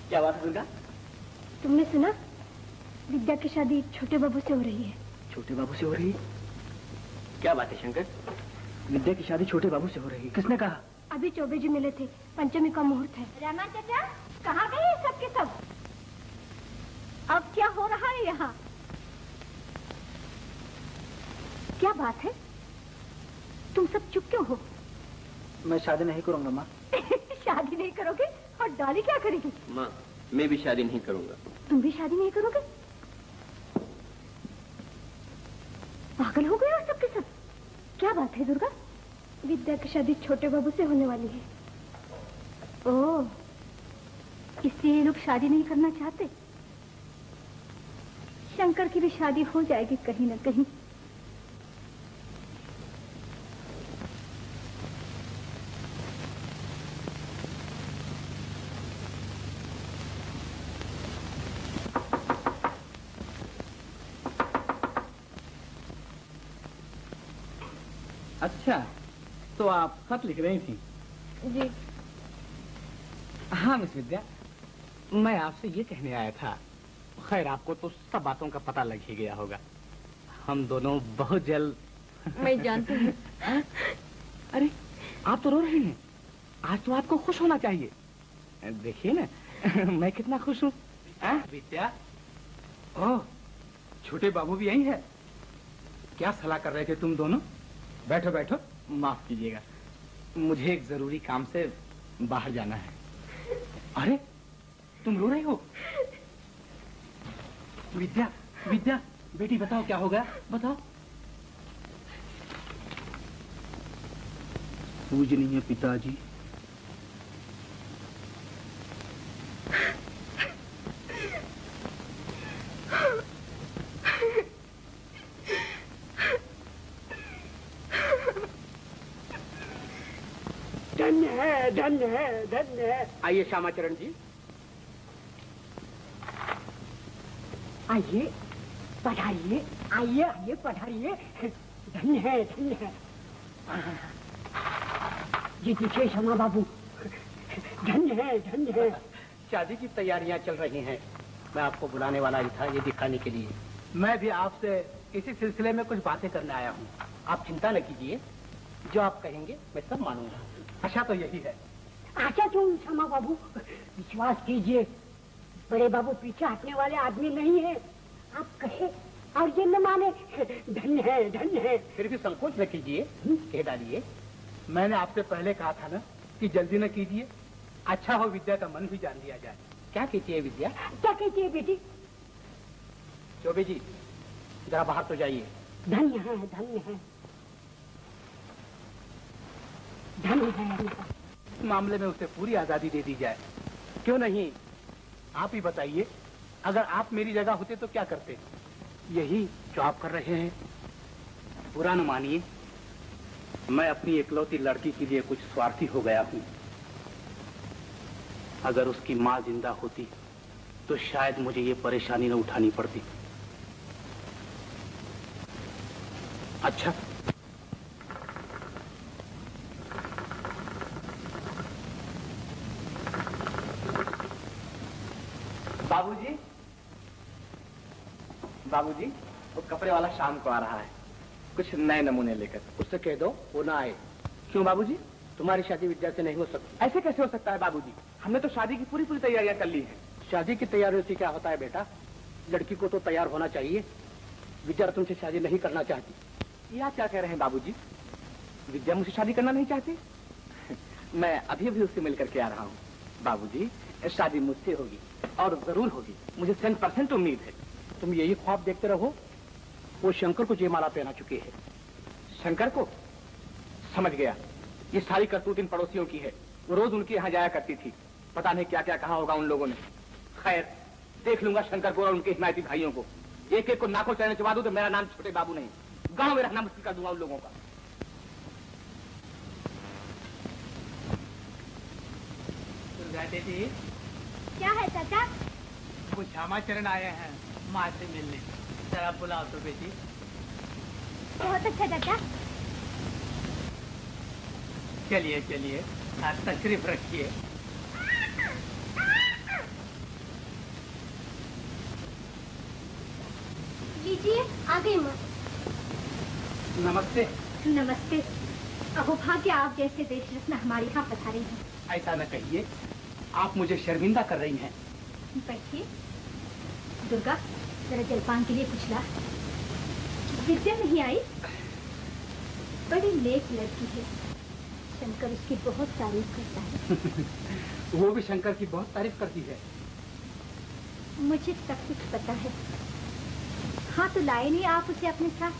क्या बात है दुर्गा? तुमने सुना? विद्या की शादी छोटे बाबू से हो रही है। छोटे बाबू से हो रही है? क्या बात है शंकर? विद्या की शादी छोटे बाबू से हो रही है, किसने कहा? अभी चौबे जी मिले थे, पंचमी का मुहूर्त है। रहमान चाचा, कहाँ गए सब के सब? अब क्या हो रहा है यहाँ? क्या बात है? तुम सब चुप क्यों हो? मैं शादी नहीं करूंगा माँ। शादी नहीं करोगे? और डॉली क्या करेगी? माँ, मैं भी शादी नहीं करूंगा। तुम भी शादी नहीं करोगे? पागल हो गए हो सब के सब? क्या बात है दुर्गा? विद्या की शादी छोटे बाबू से होने वाली है। ओह, इसलिए ये लोग शादी नहीं करना चाहते। शंकर की भी शादी हो जाएगी कहीं न कहीं। अच्छा, तो आप खत लिख रही थी? जी। हाँ मिस विद्या, मैं आपसे ये कहने आया था। खैर, आपको तो सब बातों का पता लग ही गया होगा। हम दोनों बहुत जल्द। मैं जानती हूँ। अरे, आप तो रो रही हैं। आज तो आपको खुश होना चाहिए। देखिए ना, मैं कितना खुश हूँ। विद्या, ओह, छोटे बाबू भी यही है। क्या सलाह कर रहे थे तुम दोनों? बैठो बैठो। माफ कीजिएगा, मुझे एक जरूरी काम से बाहर जाना है। अरे, तुम रो रही हो? विद्या, विद्या, बेटी बताओ क्या हो गया? बताओ। पूजनीय पिताजी, धन्य है, धन्य है, धन्य है। आइए श्यामाचरण जी, आइए, पधारिए, आइए आइए पधारिए। धन्य है, धन्य है। ये देखिए क्षमा बाबू, धन्य है, धन्य है। शादी की तैयारियां चल रही हैं। मैं आपको बुलाने वाला ही था, ये दिखाने के लिए। मैं भी आपसे इसी सिलसिले में कुछ बातें करने आया हूँ। आप चिंता न कीजिए, जो आप कहेंगे मैं सब मानूंगा। आशा तो यही है। आशा क्यों क्षमा बाबू, विश्वास कीजिए, बड़े बाबू पीछे हटने वाले आदमी नहीं है। आप कहे और ये न माने। धन्य है, धन्य है। फिर भी संकोच न कीजिए, कह डालिए। मैंने आपसे पहले कहा था ना कि जल्दी न कीजिए। अच्छा हो विद्या का मन भी जान लिया जाए। क्या कहती है विद्या? क्या कहती है बेटी? चौबे जी, जरा बाहर तो जाइए। धन्य है, धन्य है, धन्य है। इस मामले में उसे पूरी आजादी दे दी जाए। क्यों नहीं? आप ही बताइए, अगर आप मेरी जगह होते तो क्या करते? यही जो आप कर रहे हैं। बुरा न मानिए, मैं अपनी इकलौती लड़की के लिए कुछ स्वार्थी हो गया हूँ। अगर उसकी माँ जिंदा होती तो शायद मुझे ये परेशानी न उठानी पड़ती। अच्छा, बाबूजी, बाबूजी, वो कपड़े वाला शाम को आ रहा है, कुछ नए नमूने लेकर। उससे कह दो वो ना आए। क्यों बाबूजी? तुम्हारी शादी विद्या से नहीं हो सकती। ऐसे कैसे हो सकता है बाबूजी? हमने तो शादी की पूरी तैयारियां कर ली हैं। शादी की तैयारियों से क्या होता है बेटा? लड़की को तो तैयार होना चाहिए। विद्या तुमसे शादी नहीं करना चाहती। ये आप क्या कह रहे हैं बाबूजी? विद्या मुझसे शादी करना नहीं चाहती? मैं अभी अभी उससे मिलकर के आ रहा हूँ। बाबूजी, शादी मुझसे होगी और जरूर होगी, मुझे 100% उम्मीद है। तुम यही ख्वाब देखते रहो। वो शंकर को जयमाला पहना चुके हैं। शंकर को? समझ गया, ये सारी करतूत इन पड़ोसियों की है। वो रोज उनके यहाँ जाया करती थी। पता नहीं क्या क्या कहा होगा उन लोगों ने। खैर, देख लूंगा शंकर को और उनके हिमायती भाइयों को। एक एक को नाकों चढ़ने चबा दूं तो मेरा नाम छोटे बाबू नहीं, गांव में रहना मुश्किल कर दूंगा उन लोगों का। दुर्गा दीदी, क्या है चाचा? वो श्यामाचरण आए हैं माँ से मिलने, जरा बुलाओ तो बेटी। बहुत अच्छा चाचा। चलिए चलिए, तशरीफ रखिए। लीजिए, आ गई माँ। नमस्ते। नमस्ते। अहो भाग्य आप जैसे देश रत्न हमारे यहाँ पधारे हैं। ऐसा न कहिए, आप मुझे शर्मिंदा कर रही हैं। बैठिए। दुर्गा, जरा जलपान के लिए कुछ ला। विद्या नहीं आई? बड़ी नेक लड़की है, शंकर उसकी बहुत तारीफ करता है। वो भी शंकर की बहुत तारीफ करती है। मुझे सब कुछ पता है। हाँ तो लाए नहीं आप उसे अपने साथ?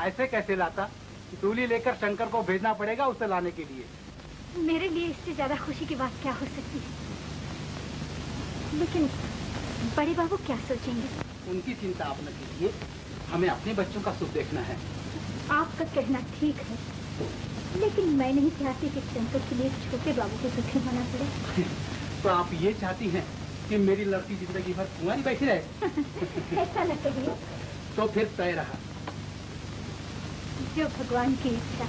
ऐसे कैसे लाता? डोली लेकर शंकर को भेजना पड़ेगा उसे लाने के लिए। मेरे लिए इससे ज्यादा खुशी की बात क्या हो सकती है? लेकिन बड़े बाबू क्या सोचेंगे? उनकी चिंता आप न कीजिए, हमें अपने बच्चों का सुख देखना है। आपका कहना ठीक है, लेकिन मैं नहीं चाहती कि शंकर के लिए छोटे बाबू को दुखी होना पड़े। तो आप ये चाहती हैं कि मेरी लड़की जिंदगी भर कुंवारी बैठी रहे? ऐसा न कहिए। तो फिर तय रहा। जो भगवान की इच्छा।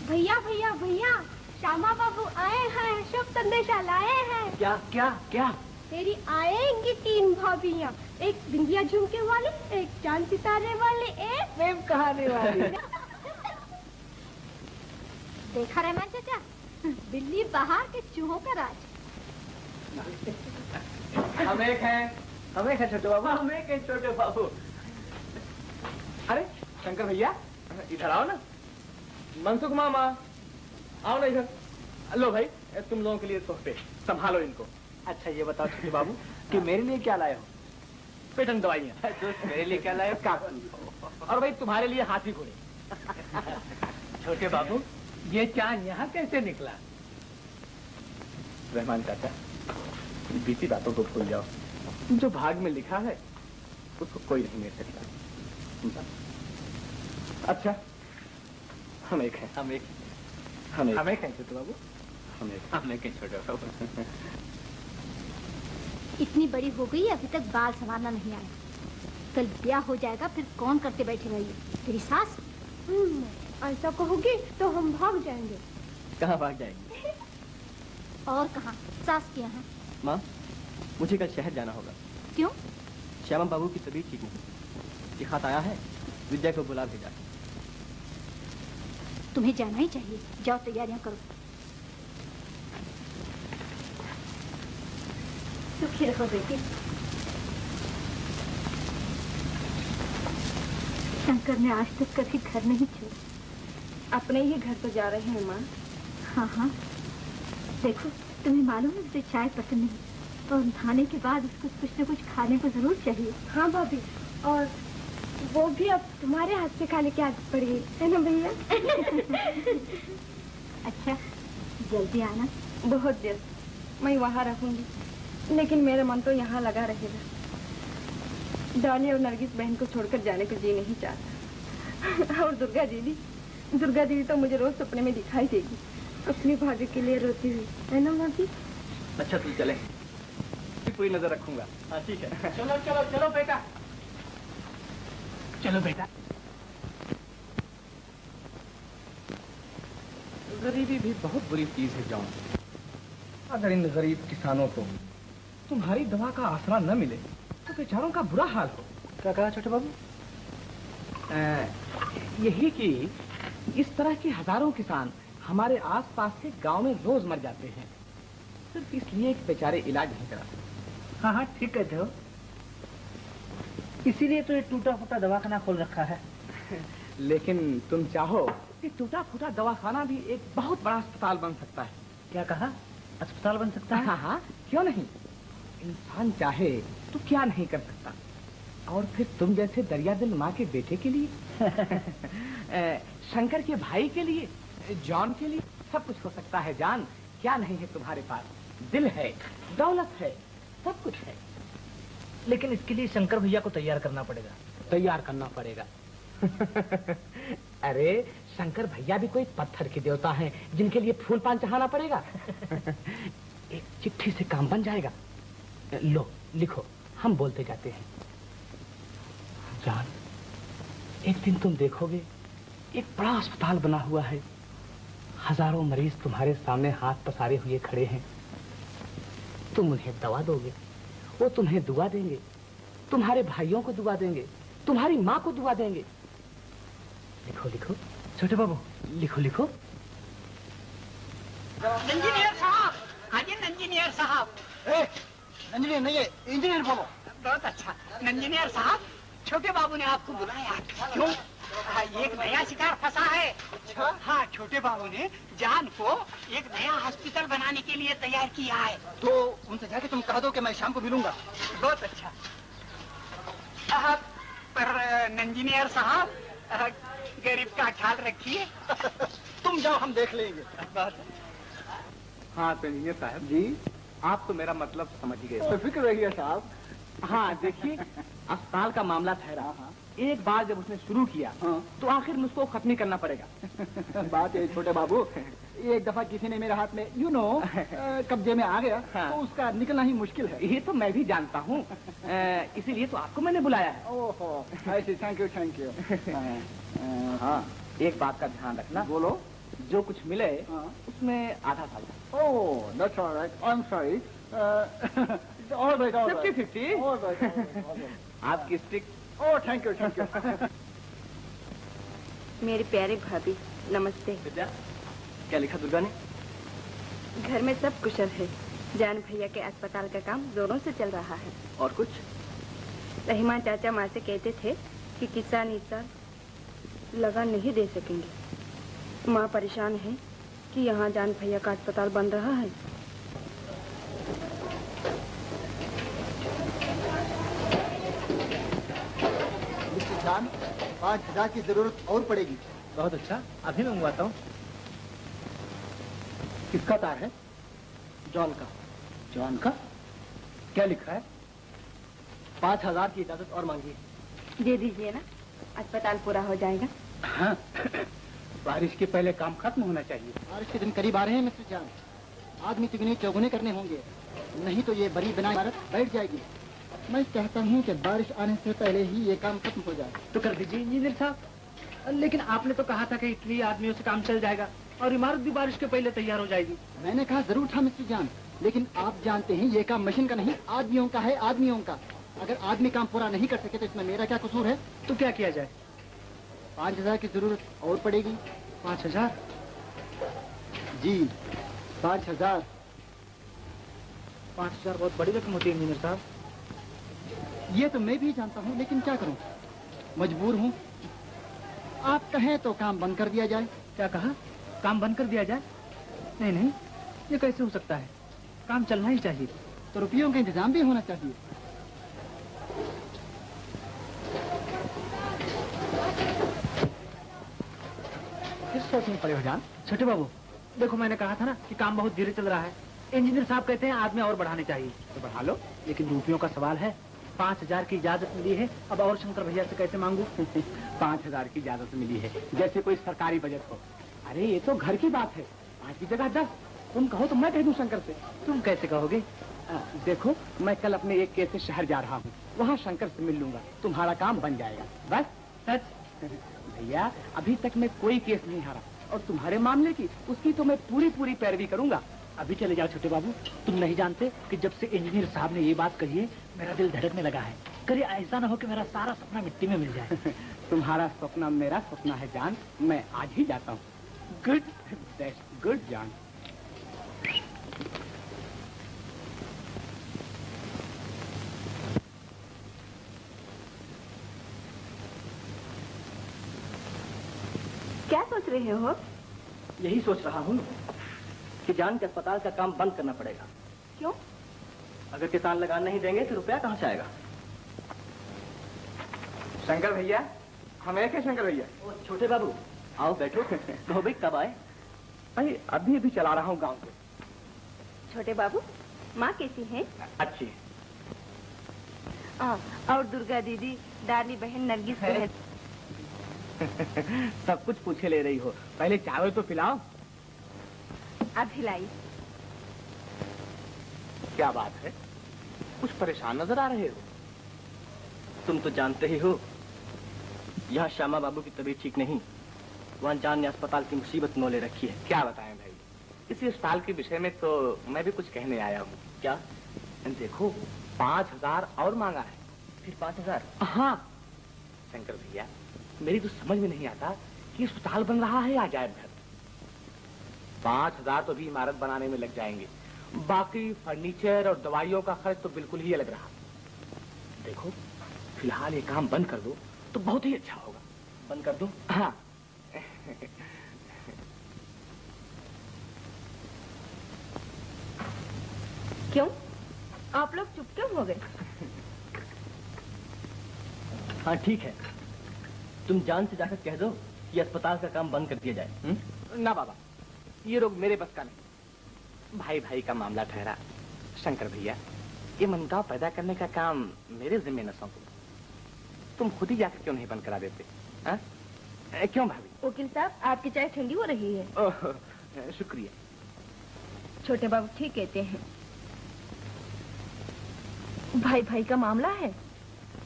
भैया भैया भैया, श्यामा बाबू आए हैं, शुभ संदेशा लाए हैं। क्या क्या क्या? तेरी आएंगी 3 भाभियाँ, एक बिंदिया झुमके वाली, एक चांद सितारे वाली, एक प्रेम कहानी वाली। देखा रहमान चाचा, बिल्ली बाहर के चूहों का राज। हम एक हैं छोटे बाबू, हम एक हैं छोटे बाबू। अरे शंकर भैया, इधर आओ ना। मनसुख मामा, आओ ना इधर। लो भाई, तुम लोगों के लिए तोहफे, संभालो इनको। अच्छा ये बताओ छोटे बाबू कि मेरे लिए क्या लाए हो? पेटन दवाइयाँ। मेरे लिए क्या लाए हो? काकू। और भाई तुम्हारे लिए हाथी घोड़े। छोटे बाबू, ये चांद यहाँ कैसे निकला? रहमान चाचा, बीती बातों को भूल जाओ। जो भाग में लिखा है उसको कोई नहीं मिल सकता। अच्छा, हम एक हैं छोटे बाबू, हम एक हैं छोटे बाबू। इतनी बड़ी हो गई, अभी तक बाल संवारना नहीं आया। कल ब्याह हो जाएगा, फिर कौन करते बैठे रहिए? तेरी सास? ऐसा कहोगी तो हम भाग जाएंगे। कहाँ भाग जाएंगे? और कहाँ? सास के यहाँ। माँ, मुझे कल शहर जाना होगा। क्यों? श्यामा बाबू की तबीयत ठीक नहीं। ये खत आया है, विद्या को बुला भेजा। तुम्हें जाना ही चाहिए। जाओ तैयारियां करो। सुखी रहो बेटी। शंकर ने आज तक कभी घर नहीं छोड़ा। अपने ही घर तो जा रहे हैं माँ। हाँ हाँ, देखो तुम्हें मालूम है उसे चाय पसंद नहीं, और नहाने के बाद उसको कुछ न कुछ खाने को जरूर चाहिए। हाँ भाभी, और वो भी अब तुम्हारे हाथ से खाने की आदत पड़ गई है ना भैया? अच्छा, जल्दी आना। बहुत जल्द। मैं वहाँ रहूंगी, लेकिन मेरा मन तो यहाँ लगा रहेगा। डॉली और नरगिस बहन को छोड़कर जाने को जी नहीं चाहता। और दुर्गा दीदी तो मुझे रोज सपने में दिखाई देगी, अपनी भाभी के लिए रोती हुई, है ना भाभी? अच्छा तुम चले, पूरी नजर रखूंगा। हाँ ठीक है। चलो चलो चलो बेटा, चलो बेटा। गरीबी भी बहुत बुरी चीज है जॉन। अगर इन गरीब किसानों को तुम्हारी दवा का आसरा न मिले तो बेचारों का बुरा हाल हो। क्या कहा छोटे बाबू? यही कि इस तरह के हजारों किसान हमारे आसपास के गांव में रोज मर जाते हैं, सिर्फ इसलिए कि बेचारे इलाज नहीं करा सकते। हाँ हाँ ठीक कहते हो, इसीलिए तो ये टूटा फूटा दवाखाना खोल रखा है। लेकिन तुम चाहो कि टूटा फूटा दवाखाना भी एक बहुत बड़ा अस्पताल बन सकता है। क्या कहा? अस्पताल बन सकता है? हाँ हाँ, क्यों नहीं। इंसान चाहे तो क्या नहीं कर सकता। और फिर तुम जैसे दरिया दिल माँ के बेटे के लिए शंकर के भाई के लिए, जॉन के लिए सब कुछ हो सकता है। जान, क्या नहीं है तुम्हारे पास? दिल है, दौलत है, सब कुछ है। लेकिन इसके लिए शंकर भैया को तैयार करना पड़ेगा। तैयार करना पड़ेगा। अरे शंकर भैया भी कोई पत्थर के देवता हैं जिनके लिए फूल पान चढ़ाना पड़ेगा। एक चिट्ठी से काम बन जाएगा। लो लिखो, हम बोलते जाते हैं। जान, एक दिन तुम देखोगे एक बड़ा अस्पताल बना हुआ है, हजारों मरीज तुम्हारे सामने हाथ पसारे हुए खड़े हैं। तुम उन्हें दवा दोगे, वो तुम्हें दुआ देंगे, तुम्हारे भाइयों को दुआ देंगे, तुम्हारी माँ को दुआ देंगे। लिखो लिखो छोटे बाबू, लिखो लिखो। इंजीनियर साहब, आइए इंजीनियर साहब। इंजीनियर नहीं है, इंजीनियर बोलो। बहुत अच्छा। इंजीनियर साहब, छोटे बाबू ने आपको बुलाया। क्यों? एक नया शिकार फंसा है। हाँ, छोटे बाबू ने जान को एक नया हॉस्पिटल बनाने के लिए तैयार किया है। तो उनसे जाके तुम कह दो कि मैं शाम को मिलूंगा। बहुत अच्छा। पर इंजीनियर साहब, गरीब का ख्याल रखिए। तुम जाओ, हम देख लेंगे। हाँ तो इंजीनियर साहब जी, आप तो मेरा मतलब समझ ही गए। फिक्र रहिए साहब। हाँ देखिए, अस्पताल का मामला ठहरा। एक बार जब उसने शुरू किया तो आखिर में उसको खत्म ही करना पड़ेगा। बात है छोटे बाबू, एक दफा किसी ने मेरे हाथ में कब्जे में आ गया तो उसका निकलना ही मुश्किल है। ये तो मैं भी जानता हूँ, इसीलिए तो आपको मैंने बुलाया है। ओहो, ऐसे थैंक यू। हाँ, एक बात का ध्यान रखना। बोलो। जो कुछ मिले उसमें आधा साल। Oh, that's alright, I am sorry. Alright, 50-50। आपकी स्टिक। Oh, thank you. मेरे प्यारे भाभी, नमस्ते। विद्या, क्या लिखा दुर्गा ने? घर में सब कुशल है। जान भैया के अस्पताल का काम जोरों से चल रहा है। और कुछ? रहीमान चाचा माँ से कहते थे कि किसान इस साल लगान नहीं दे सकेंगे। माँ परेशान है कि यहाँ जान भैया का अस्पताल बन रहा है। जान, 5000 की जरूरत और पड़ेगी। बहुत अच्छा, अभी मैं मंगवाता हूँ। किसका तार है? जॉन का। जॉन का? क्या लिखा है? 5000 की इजाजत और मांगिए। दे दीजिए ना, अस्पताल पूरा हो जाएगा। हाँ, बारिश के पहले काम खत्म होना चाहिए। बारिश के दिन करीब आ रहे हैं मिस्टर जान। आदमी तिगुने चौगुने करने होंगे, नहीं तो ये बड़ी बनाई इमारत बैठ जाएगी। मैं चाहता हूँ कि बारिश आने से पहले ही ये काम खत्म हो जाए। तो कर दीजिए इंजीनियर साहब। लेकिन आपने तो कहा था कि इतनी आदमियों से काम चल जाएगा और इमारत भी बारिश के पहले तैयार हो जाएगी। मैंने कहा जरूर था मिस्टर जान, लेकिन आप जानते हैं ये काम मशीन का नहीं, आदमियों का है, आदमियों का। अगर आदमी काम पूरा नहीं कर सके तो इसमें मेरा क्या कसूर है? तो क्या किया जाए? 5000 की जरूरत और पड़ेगी। 5000? जी, 5000। 5000 बहुत बड़ी रकम होती है इंजीनियर साहब। ये तो मैं भी जानता हूँ, लेकिन क्या करूँ, मजबूर हूँ। आप कहें तो काम बंद कर दिया जाए। क्या कहा? काम बंद कर दिया जाए? नहीं नहीं, ये कैसे हो सकता है? काम चलना ही चाहिए। तो रुपयों का इंतजाम भी होना चाहिए। फिर सोचने पड़े हो जान। छोटे बाबू, देखो मैंने कहा था ना कि काम बहुत धीरे चल रहा है। इंजीनियर साहब कहते हैं आदमी और बढ़ाने चाहिए। तो बढ़ा लो, लेकिन रुपयों का सवाल है। 5000 की इजाजत मिली है, अब और शंकर भैया से कैसे मांगू? 5000 की इजाजत मिली है, जैसे कोई सरकारी बजट हो। अरे ये तो घर की बात है, 5 की जगह 10। तुम कहो तो मैं कह दूं शंकर से। तुम कैसे कहोगे? देखो, मैं कल अपने एक केस से शहर जा रहा हूँ, वहाँ शंकर से मिल लूंगा, तुम्हारा काम बन जाएगा। बस सच? भैया, अभी तक मैं कोई केस नहीं हारा, और तुम्हारे मामले की उसकी तो मैं पूरी पैरवी करूंगा। अभी चले जाओ छोटे बाबू। तुम नहीं जानते कि जब से इंजीनियर साहब ने ये बात कही है, मेरा दिल धड़कने लगा है। कहीं ऐसा ना हो कि मेरा सारा सपना मिट्टी में मिल जाए। तुम्हारा सपना मेरा सपना है जान, मैं आज ही जाता हूँ। गुड, दैट्स गुड जान। क्या सोच रहे हो? यही सोच रहा हूँ कि जान के अस्पताल का काम बंद करना पड़ेगा। क्यों? अगर किसान लगान नहीं देंगे तो रुपया कहाँ से आएगा? शंकर भैया, हमें क्या शंकर भैया? छोटे बाबू, आओ बैठो। कहो भाई, कब आए? भाई अभी चला रहा हूँ गाँव से। छोटे बाबू, माँ कैसी है? अच्छी। और दुर्गा दीदी, डाली बहन नरगिस बहन। सब कुछ पूछे ले रही हो, पहले चावल तो पिलाओ। अब हिलाई। क्या बात है, कुछ परेशान नजर आ रहे हो? तुम तो जानते ही हो, यहाँ श्यामा बाबू की तबीयत ठीक नहीं। वहाँ जान ने अस्पताल की मुसीबत नोले रखी है। क्या बताएं भाई, इसी अस्पताल के विषय में तो मैं भी कुछ कहने आया हूँ। क्या? देखो 5,000 और मांगा है। फिर 5,000? हाँ शंकर भैया, मेरी तो समझ में नहीं आता कि अस्पताल बन रहा है अजायब घर। 5,000 तो भी इमारत बनाने में लग जाएंगे, बाकी फर्नीचर और दवाइयों का खर्च तो बिल्कुल ही अलग रहा। देखो फिलहाल ये काम बंद कर दो तो बहुत ही अच्छा होगा। बंद कर दो? हाँ। क्यों? आप लोग चुप क्यों हो गए? हाँ ठीक है, तुम जान से जाकर कह दो कि अस्पताल का काम बंद कर दिया जाए। ना बाबा, ये रोग मेरे बस का नहीं। भाई भाई का मामला ठहरा। शंकर भैया, ये मनकाव पैदा करने का काम मेरे जिम्मे न सौंपो। तुम खुद ही जाकर क्यों नहीं बंद करा देते? हाँ? क्यों भाभी? वकील साहब, आपकी चाय ठंडी हो रही है। ओह, शुक्रिया। छोटे बाबू ठीक कहते हैं, भाई भाई का मामला है,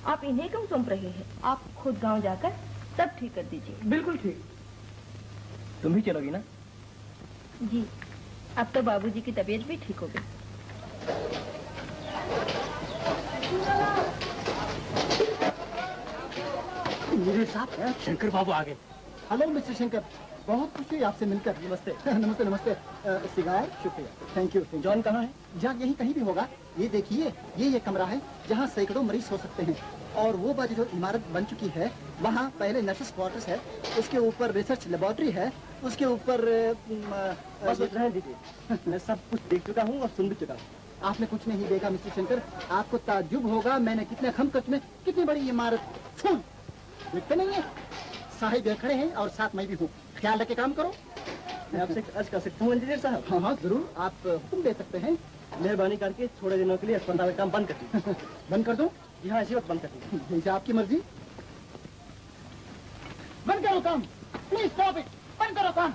आप इन्हें क्यों सौंप रहे हैं? आप खुद गांव जाकर सब ठीक कर दीजिए। बिल्कुल ठीक। तुम भी चलोगी ना? जी, अब तो बाबूजी की तबीयत भी ठीक हो गई। मेरे साहब, शंकर बाबू आ गए। हेलो मिस्टर शंकर, बहुत खुशी हुई आपसे मिलकर। नमस्ते। नमस्ते नमस्ते। सिगारेट? शुक्रिया। Thank you. जॉन कहाँ है? जॉन यहीं कहीं भी होगा। ये देखिए, ये कमरा है जहाँ सैकड़ों मरीज हो सकते हैं। और वो बाजू जो इमारत बन चुकी है, वहाँ पहले नर्सेस क्वार्टर्स है, उसके ऊपर रिसर्च लेबोरेटरी है, उसके ऊपर बस रहने दीजिए, मैं सब कुछ देख चुका हूँ और सुन भी चुका हूँ। आपने कुछ नहीं देखा मिस्टर शंकर, आपको ताज्जुब होगा मैंने कितने कम खर्च में कितनी बड़ी इमारत छोड़। देखते नहीं है, साहिब खड़े हैं और साथ मैं भी हूँ। ख्याल रख के काम करो। मैं आपसे अर्ज कर सकता हूँ इंजीनियर साहब? हाँ हाँ जरूर, आप हुक्म दे सकते हैं। मेहरबानी करके थोड़े दिनों के लिए अस्पताल का काम बंद कर दीजिए। बंद कर दूं? जी हाँ, इसी वक्त बंद कर दीजिए। जैसे आपकी मर्जी। बंद करो काम, प्लीज स्टॉप इट। बंद करो काम,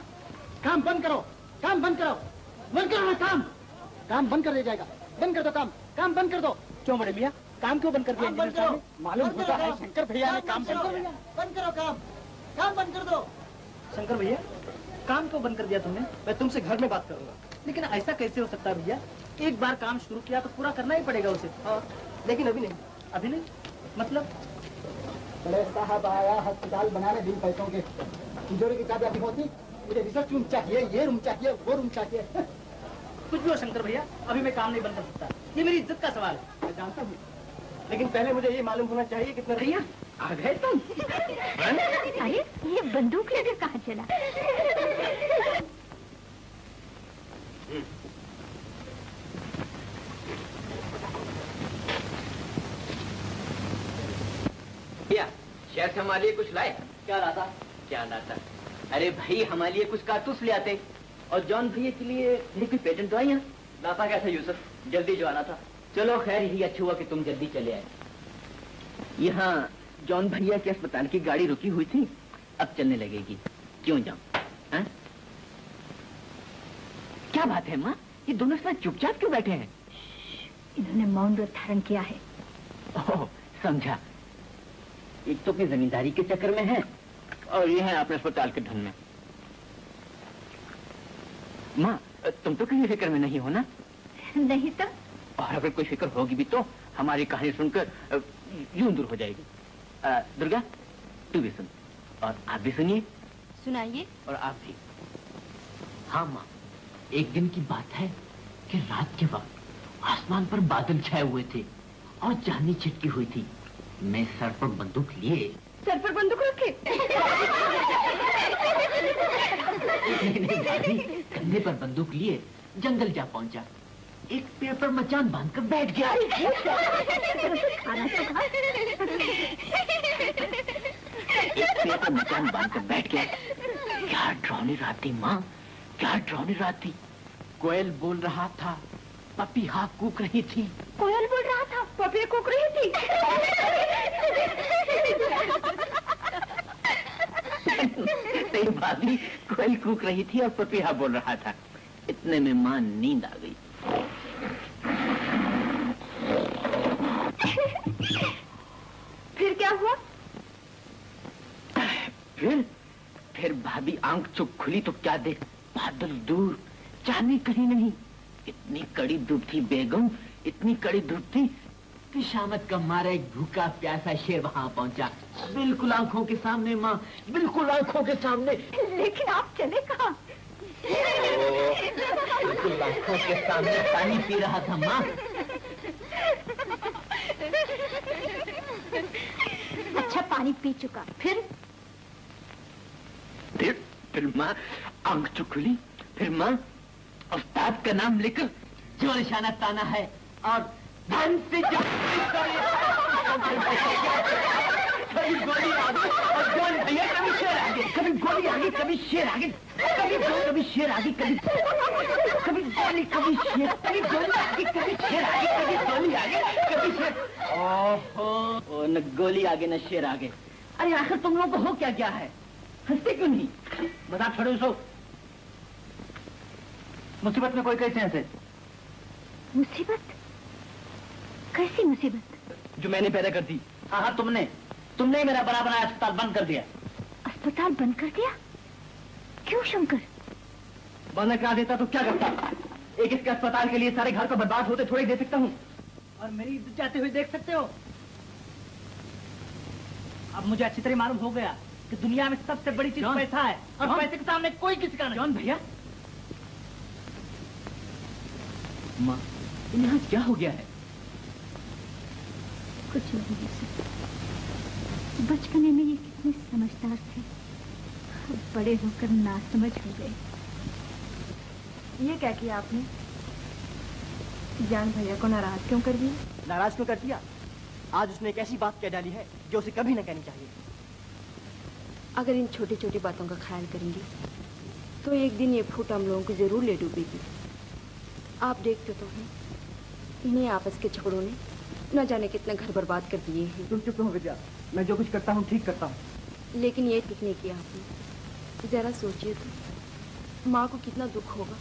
काम बंद करो, काम बंद करो, बंद करो ना काम। काम बंद कर दिया जाएगा। बंद कर दो काम, काम बंद कर दो। क्यों बड़े मियाँ, काम क्यों बंद कर दिया? बंद करो। मालूम होता है शंकर भैया ने काम बंद कर दिया। बंद करो काम, काम बंद कर दो। शंकर भैया, काम क्यों बंद कर दिया तुमने? मैं तुमसे घर में बात करूंगा। लेकिन ऐसा कैसे हो सकता है भैया? एक बार काम शुरू किया तो पूरा करना ही पड़ेगा उसे। हाँ, लेकिन अभी नहीं। अभी नहीं मतलब? बड़े साहब आया अस्पताल बनाने बिन पैसों के, तिजोरी की चाबी होती। मुझे रिसर्च रूम चाहिए, ये रूम चाहिए, वो रूम चाहिए। कुछ भी हो शंकर भैया, अभी मैं काम नहीं बंद कर सकता। ये मेरी इज्जत का सवाल है, मैं जानता हूँ। लेकिन पहले मुझे ये मालूम होना चाहिए कितना। भैया आ गए तुम? अरे ये बंदूक लेकर कहाँ चला? भैया, शहर से हमारे लिए कुछ लाए? क्या लाता? क्या लाता? अरे भाई, हमारे लिए कुछ कारतूस ले आते। और जॉन भैया के लिए कोई पेटेंट तो आई है? लाता क्या था यूसुफ, जल्दी जो आना था। चलो खैर, यही अच्छा हुआ कि तुम जल्दी चले आए। यहाँ जॉन भैया के अस्पताल की गाड़ी रुकी हुई थी, अब चलने लगेगी। क्यों जाऊं? हाँ? क्या बात है माँ, ये दोनों इतना चुपचाप क्यों बैठे हैं? इन्होंने मौन व्रत धारण किया है। ओह, समझा। एक तो अपनी जमींदारी के चक्कर में है और ये है अपने अस्पताल के धन में। माँ, तुम तो कहीं फिक्र में नहीं हो ना? नहीं तो? और अगर कोई फिक्र होगी भी तो हमारी कहानी सुनकर यूं दूर हो जाएगी। दुर्गा, तू भी सुन और आप भी सुनिए। सुनाइए। और आप भी। हाँ माँ, एक दिन की बात है कि रात के वक्त आसमान पर बादल छाए हुए थे और चांदनी छिटकी हुई थी। मैं सर पर बंदूक लिए। सर पर बंदूक रखे? नहीं, कंधे पर बंदूक लिए जंगल जा पहुंचा। एक पेड़ पर मचान बांधकर बैठ गया। एक पेड़ पर मचान बांधकर बैठ गया। क्या डरावनी रात थी माँ, क्या डरावनी रात थी। कोयल बोल रहा था, पपीहा कूक रही थी। कोयल बोल रहा था? पपी कूक रही थी। नहीं भाभी, कोयल कूक रही थी और पपीहा बोल रहा था। इतने में मां नींद आ गई। फिर क्या हुआ? फिर भाभी आंख चुप खुली तो क्या देख, बादल दूर, चांदनी कहीं नहीं। इतनी कड़ी धूप थी बेगम, इतनी कड़ी धूप थी कि शामत का मारा एक भूखा प्यासा शेर वहां पहुंचा। बिल्कुल आंखों के सामने माँ, बिल्कुल आंखों के सामने। लेकिन आप चले कहाँ? बिल्कुल आंखों के सामने पानी पी रहा था माँ। अच्छा, पानी पी चुका, फिर माँ आंख चुप खुली। फिर माँ उस्ताद का नाम लेकर जो निशाना ताना है और धन से कभी गोली आगे और जॉन भैया कभी शेर आगे, कभी गोली आगे, कभी शेर आगे, कभी शेर आगे, कभी गोली, कभी शेर, कभी गोली आगे, कभी शेर आगे, कभी गोली आगे, कभी शेर। ओहो, न गोली आगे न शेर आगे। अरे आखिर तुम लोगों को हो क्या क्या है? हंसते क्यों नहीं? मजाक छोड़ो सो। मुसीबत में कोई कैसे हंसे? मुसीबत? कैसी मुसीबत? जो मैंने पैदा कर दी। हाँ, तुमने मेरा बना बनाया अस्पताल बंद कर दिया। अस्पताल बंद कर दिया? क्यों शंकर? बंद करा देता तो क्या करता? एक इसके अस्पताल के लिए सारे घर को बर्बाद होते थोड़ी दे सकता हूँ। और मेरी इज्जत जाते हुए देख सकते हो? अब मुझे अच्छी तरह मालूम हो गया कि दुनिया में सबसे बड़ी चीज पैसा है और पैसे के सामने कोई किसी का नहीं। जॉन भैया, माँ यहाँ क्या हो गया है? कुछ नहीं हो सकता। बचपने में ये कितने समझदार थे, अब बड़े होकर नासमझ हो गए। ये क्या किया आपने? जान भैया को नाराज क्यों कर दिया? नाराज क्यों कर दिया? आज उसने एक ऐसी बात कह डाली है जो उसे कभी न कहनी चाहिए। अगर इन छोटी छोटी बातों का ख्याल करेंगी तो एक दिन ये फूट हम लोगों को जरूर ले डूबेगी। आप देखते तो हैं, इन्हें आपस के झगड़ों ने न जाने कितने घर बर्बाद कर दिए हैं। तुम चुप रहो विद्या, मैं जो कुछ करता हूँ ठीक करता हूँ। लेकिन ये ठीक नहीं किया आपने। जरा सोचिए तो, माँ को कितना दुख होगा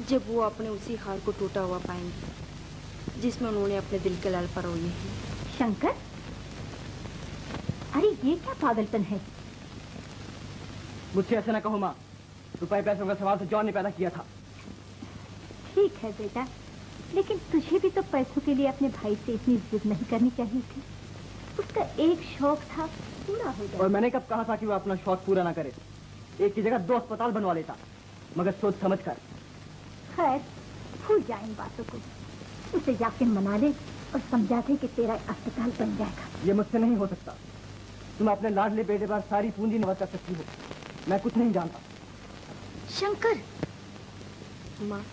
जब वो अपने उसी हार को टूटा हुआ पाएंगे जिसमें उन्होंने अपने दिल के लाल परोए हैं। शंकर, अरे ये क्या पागलपन है? मुझसे ऐसा ना कहो माँ, रुपए पैसों का सवाल तो जॉन ने पैदा किया था। ठीक है बेटा, लेकिन तुझे भी तो पैसों के लिए अपने भाई से इतनी जिद नहीं करनी चाहिए थी। उसका एक शौक था, पूरा हो गया। और मैंने कब कहा था कि वो अपना शौक पूरा ना करे? एक की जगह 2 अस्पताल बनवा लेता, मगर सोच समझ कर। खैर, भूल जा इन बातों को। उसे जाके मना ले और समझा दे कि तेरा अस्पताल बन जाएगा। ये मुझसे नहीं हो सकता। तुम अपने लाडले बेटे पर सारी पूंजी निवेश कर सकती हो, मैं कुछ नहीं जानता। शंकर, माँ,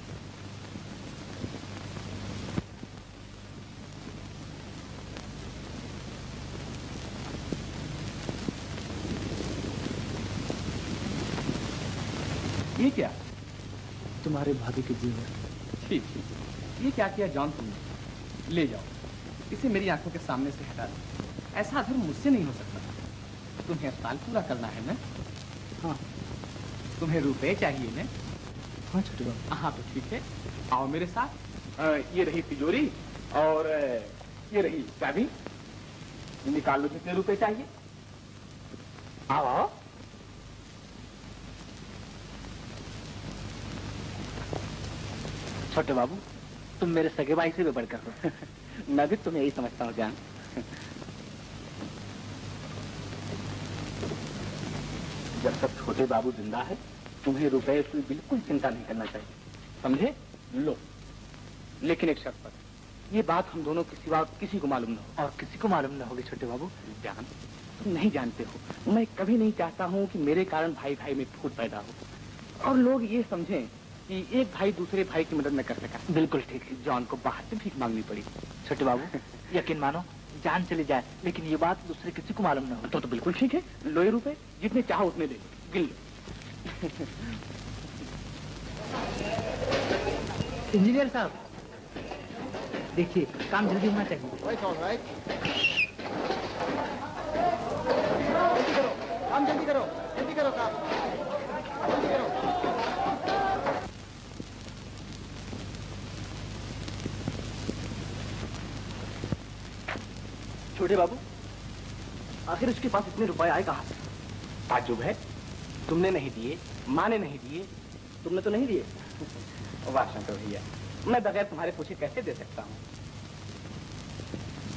ये क्या? तुम्हारे भाभी के जेवर। ठीक, ये क्या किया जॉन तुमने? ले जाओ, इसे मेरी आंखों के सामने से हटा दो। ऐसा धर्म मुझसे नहीं हो सकता। तुम्हें अस्पताल पूरा करना है ना? हाँ। तुम्हें रुपए चाहिए ना? हाँ छोटे बाबू। हाँ तो ठीक है, आओ मेरे साथ। ये रही तिजोरी और ये रही चाबी। निकाल लो कितने रुपए चाहिए। आओ आओ। छोटे बाबू, तुम मेरे सगे भाई से भी बढ़कर हो। मैं भी तुम्हें यही समझता हूँ जान। जब तक छोटे बाबू जिंदा है, तुम्हें रुपए की बिल्कुल चिंता नहीं करना चाहिए, समझे? लो, लेकिन एक शर्त पर, ये बात हम दोनों के सिवा किसी को मालूम न हो। और किसी को मालूम न होगी छोटे बाबू? जान, तुम नहीं जानते हो, मैं कभी नहीं चाहता हूँ कि मेरे कारण भाई भाई में फूट पैदा हो और लोग ये समझें कि एक भाई दूसरे भाई की मदद न कर सका। बिल्कुल ठीक है। जॉन को बाहर से भीख मांगनी पड़ी। छोटे बाबू, यकीन मानो, जान चली जाए लेकिन ये बात दूसरे किसी को मालूम न हो। तो बिल्कुल ठीक है, लो ये रुपए, जितने चाहो उतने दे, गिन लो। इंजीनियर साहब, देखिए काम जल्दी होना चाहिए। Right, all right. जल्दी करो काम, जल्दी करो जल्दी करो। छोटे बाबू, आखिर उसके पास इतने रुपए आए कहाँ से? ताज्जुब है, तुमने नहीं दिए, माँ ने नहीं दिए। तुमने तो नहीं दिए। वाह शंकर भैया, मैं बगैर तुम्हारे पूछे कैसे दे सकता हूँ?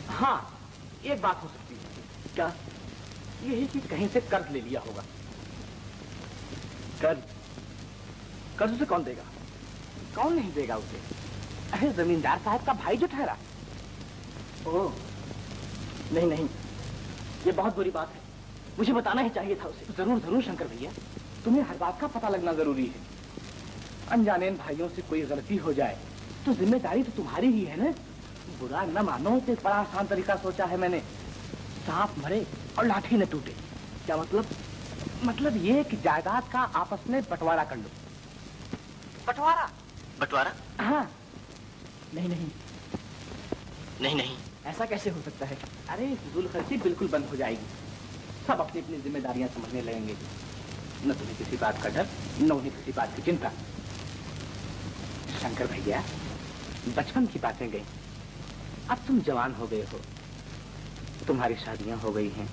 हाँ, एक बात हो सकती है। क्या? यही कि कहीं से कर्ज ले लिया होगा। कर्ज? कर्ज उसे कौन देगा? कौन नहीं देगा उसे? अरे जमींदार साहब का भाई जो ठहरा। ओह, नहीं नहीं, ये बहुत बुरी बात है। मुझे बताना ही चाहिए था उसे। जरूर जरूर शंकर भैया, तुम्हें हर बात का पता लगना जरूरी है। अनजाने भाइयों से कोई गलती हो जाए तो जिम्मेदारी तो तुम्हारी ही है ना। बुरा न मानो तो एक बड़ा आसान तरीका सोचा है मैंने। सांप मरे और लाठी न टूटे। क्या मतलब? मतलब ये कि जायदाद का आपस में बंटवारा कर लो। बंटवारा? बंटवारा? हाँ। नहीं नहीं नहीं नहीं, ऐसा कैसे हो सकता है? अरे फिजूल खर्ची बिल्कुल बंद हो जाएगी। सब अपनी अपनी जिम्मेदारियां समझने लगेंगे। न तुम्हें किसी बात का डर, न उन्हें किसी बात की चिंता। शंकर भैया, बचपन की बातें गई, अब तुम जवान हो गए हो, तुम्हारी शादियां हो गई हैं,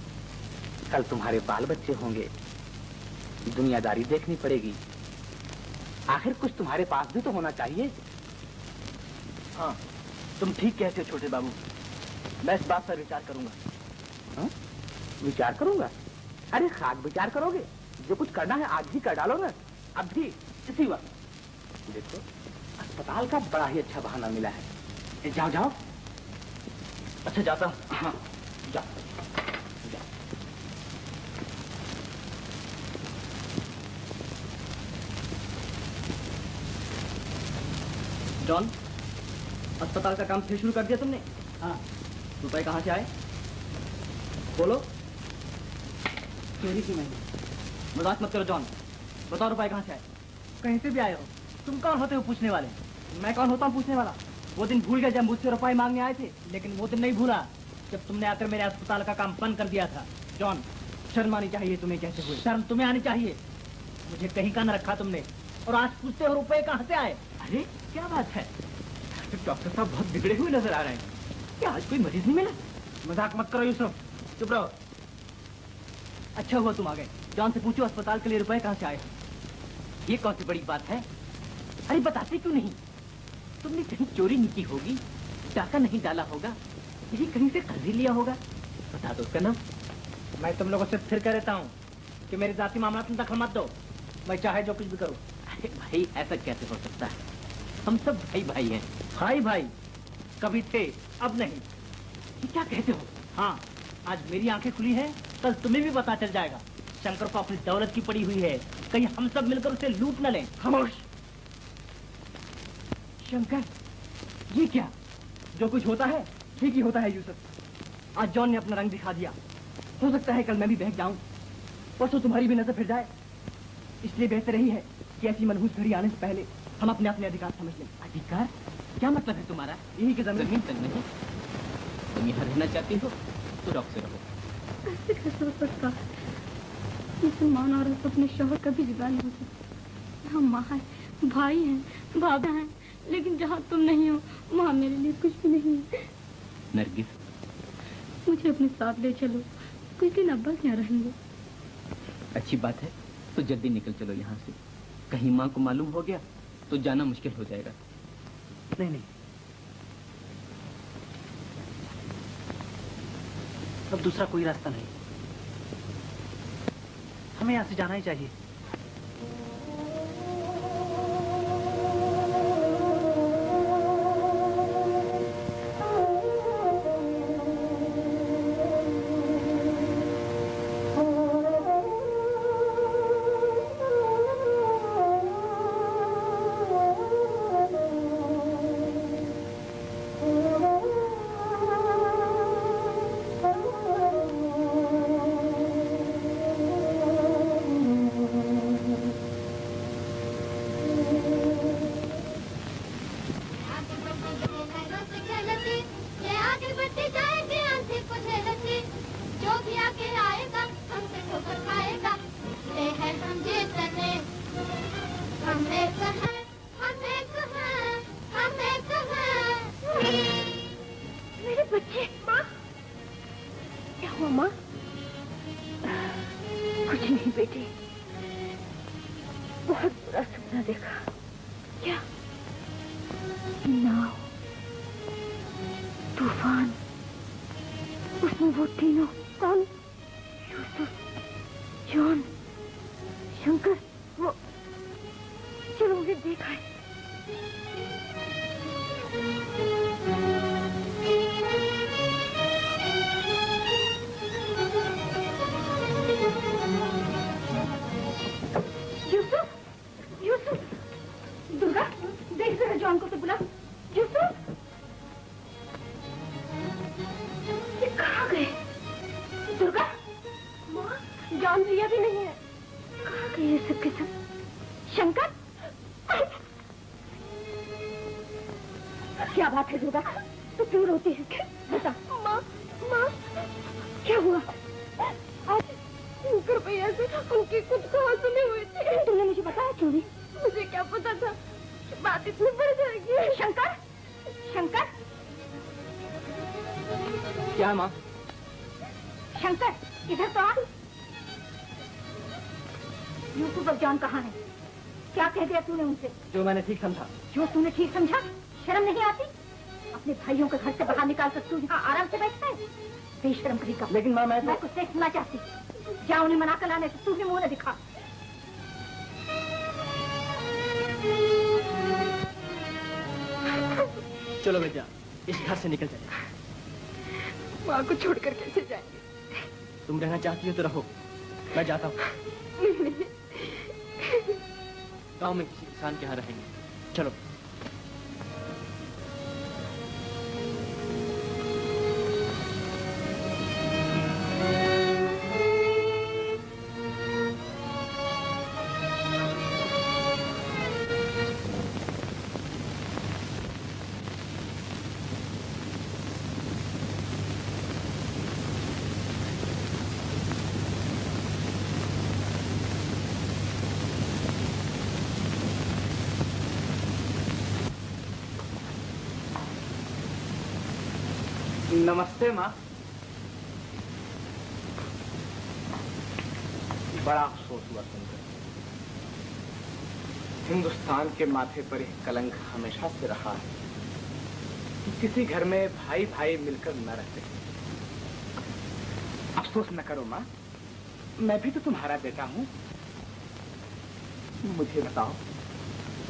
कल तुम्हारे बाल बच्चे होंगे, दुनियादारी देखनी पड़ेगी। आखिर कुछ तुम्हारे पास भी तो होना चाहिए। हाँ, तुम ठीक कहते हो छोटे बाबू। मैं इस बात पर विचार करूंगा। हाँ? विचार करूंगा? अरे खाक विचार करोगे? जो कुछ करना है आज ही कर डालो ना, अब भी इसी वक्त। देखो, अस्पताल का बड़ा ही अच्छा बहाना मिला है। जाओ जाओ। अच्छा, जाता हूँ। हाँ, जाओ। जॉन, अस्पताल का काम फिर शुरू कर दिया तुमने? हाँ। रुपए कहाँ से आए? बोलो। चोरी की नहीं। मजाक मत करो जॉन, बताओ रुपए कहाँ से आए? कहीं से भी आए हो। तुम कौन होते हो पूछने वाले? मैं कौन होता हूँ पूछने वाला? वो दिन भूल गए जब मुझसे रुपए मांगने आए थे? लेकिन वो दिन नहीं भूला जब तुमने आकर मेरे अस्पताल का काम बंद कर दिया था। जॉन, शर्म आनी चाहिए तुम्हें कहते हुए। शर्म तुम्हें आनी चाहिए। मुझे कहीं का न रखा तुमने, और आज पूछते हो रुपए कहाँ से आए? अरे क्या बात है, डॉक्टर साहब बहुत बिगड़े हुए नजर आ रहे हैं। क्या आज कोई मरीज नहीं मिला? मजाक मत करो यूसुफ, चुप रहो। अच्छा हुआ तुम आ गए। जॉन से पूछो अस्पताल के लिए रुपए कहाँ से आए। ये कौन सी बड़ी बात है? अरे बताते क्यों नहीं? तुमने कहीं चोरी नहीं की होगी, डाका नहीं डाला होगा, यही कहीं से कर्ज लिया होगा। बता दो उसका नाम। मैं तुम लोगों से फिर कह रहता हूँ कि मेरे जाति मामला में दखल मत दो। मैं चाहे जो कुछ भी करूँ। अरे भाई, ऐसा कैसे हो सकता है? हम सब भाई भाई हैं। भाई भाई कभी थे, अब नहीं। ये क्या कहते हो? हाँ, आज मेरी आंखें खुली हैं, कल तुम्हें भी पता चल जाएगा। शंकर को अपनी दौलत की पड़ी हुई है, कहीं हम सब मिलकर उसे लूट न लें। खामोश। शंकर, ये क्या? जो कुछ होता है ठीक ही होता है यूसुफ। आज जॉन ने अपना रंग दिखा दिया। हो सकता है कल मैं भी बहक जाऊं, परसों तुम्हारी भी नजर फिर जाए। इसलिए बेहतर यही है कि ऐसी मनहूस घड़ी आने से पहले हम अपने अपने अधिकार समझ लें। अधिकार? क्या मतलब है तुम्हारा? यही कि जमीन तक नहीं। तुम यहाँ रहना चाहती हो तो रॉक से रहो। कैसे कैसे हो सकता है? मुसलमान औरत अपने शौहर कभी जुदा नहीं हो सकती। हम माँ हैं, भाई हैं, बाबा हैं, लेकिन जहाँ तुम नहीं हो वहाँ मेरे लिए कुछ भी नहीं है। नरगिस, मुझे अपने साथ ले चलो, कुछ दिन अब्बा यहाँ रहेंगे। अच्छी बात है, तो जल्दी निकल चलो यहाँ से। कहीं माँ को मालूम हो गया तो जाना मुश्किल हो जाएगा। नहीं नहीं, अब दूसरा कोई रास्ता नहीं। हमें यहाँ से जाना ही चाहिए। मामा कुछ नहीं बेटी, बहुत बुरा सपना देखा। क्या? नाव, तूफान, उसमें वो तीनों कौन? यूसुफ, जॉन, शंकर, वो चलो मुझे देखा है। यूसुफ, यूसुफ, दुर्गा देख जरा जॉन को तो बुला। यूसुफ, ये कहाँ गए? दुर्गा, माँ, जॉन रिया भी नहीं है। कहाँ गए ये सब के सब? शंकर, क्या बात है दुर्गा, तू क्यों रोती है? बता। माँ, माँ, क्या हुआ? आज शंकर भैया से उनकी कुछ कहा सुनी हुई थी। तुमने मुझे बताया क्यों नहीं? मुझे क्या पता था बात इतनी बढ़ जाएगी। शंकर, शंकर, क्या है माँ? शंकर, इधर तो आ। यूसुफ और जॉन कहाँ है? क्या कह दिया तूने उनसे? जो मैंने ठीक समझा। जो तूने ठीक समझा? शर्म नहीं आती? अपने भाइयों को घर से बाहर निकाल कर तू यहाँ आराम से बैठता है? बेशर्म कहीं का। लेकिन माँ मैं कुछ नहीं सुनना चाहती। जा उन्हें मना कर लाने, तू भी मुंह न दिखा। चलो विद्या, इस घर से निकल जाए। माँ को छोड़कर कैसे जाएंगे? तुम रहना चाहती हो तो रहो, मैं जाता हूँ। नहीं। गाँव में किसी किसान के यहाँ रहेंगे। चलो। नमस्ते माँ। बड़ा अफसोस हुआ सुनकर। हिंदुस्तान के माथे पर एक कलंक हमेशा से रहा है कि किसी घर में भाई भाई मिलकर न रहते। अफसोस न करो माँ, मैं भी तो तुम्हारा बेटा हूँ। मुझे बताओ,